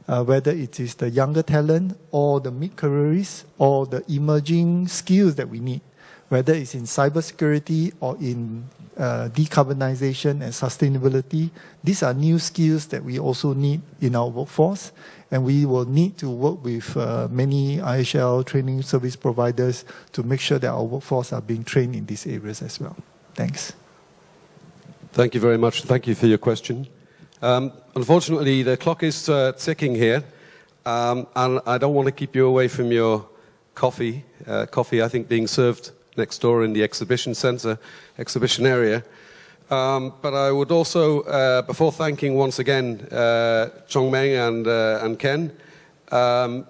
Speaker 6: whether it is the younger talent or the mid-careerists or the emerging skills that we need, whether it's in cybersecurity or in decarbonization and sustainability. These are new skills that we also need in our workforce, and we will need to work with many IHL training service providers to make sure that our workforce are being trained in these areas as well. Thanks.
Speaker 2: Thank you very much. Thank you for your question. Unfortunately, the clock is ticking here, and I don't want to keep you away from your coffee. Coffee, I think, being served next door in the exhibition center, exhibition area. But I would also, before thanking once again Chong, Meng and Ken,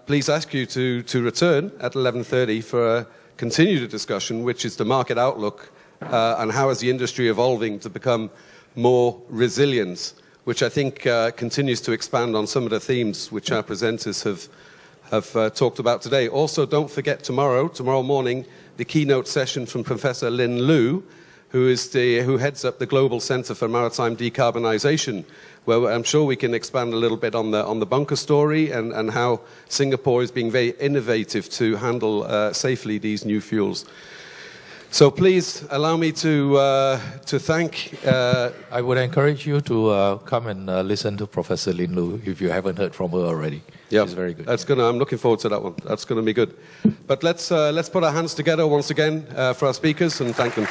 Speaker 2: please ask you to return at 11:30 for a continued discussion, which is the market outlook and how is the industry evolving to become more resilient, which I think continues to expand on some of the themes which our presenters have talked about today. Also, don't forget tomorrow morning, the keynote session from Professor Lin Lu, who heads up the Global Center for Maritime Decarbonization, where I'm sure we can expand a little bit on the bunker story and how Singapore is being very innovative to handle safely these new fuels. So please allow me to thank.
Speaker 3: I would encourage you to come and listen to Professor Lin Lu if you haven't heard from her already.
Speaker 2: Yeah,
Speaker 3: it's very good.
Speaker 2: I'm looking forward to that one. That's going to be good. But let's put our hands together once again for our speakers and thank them.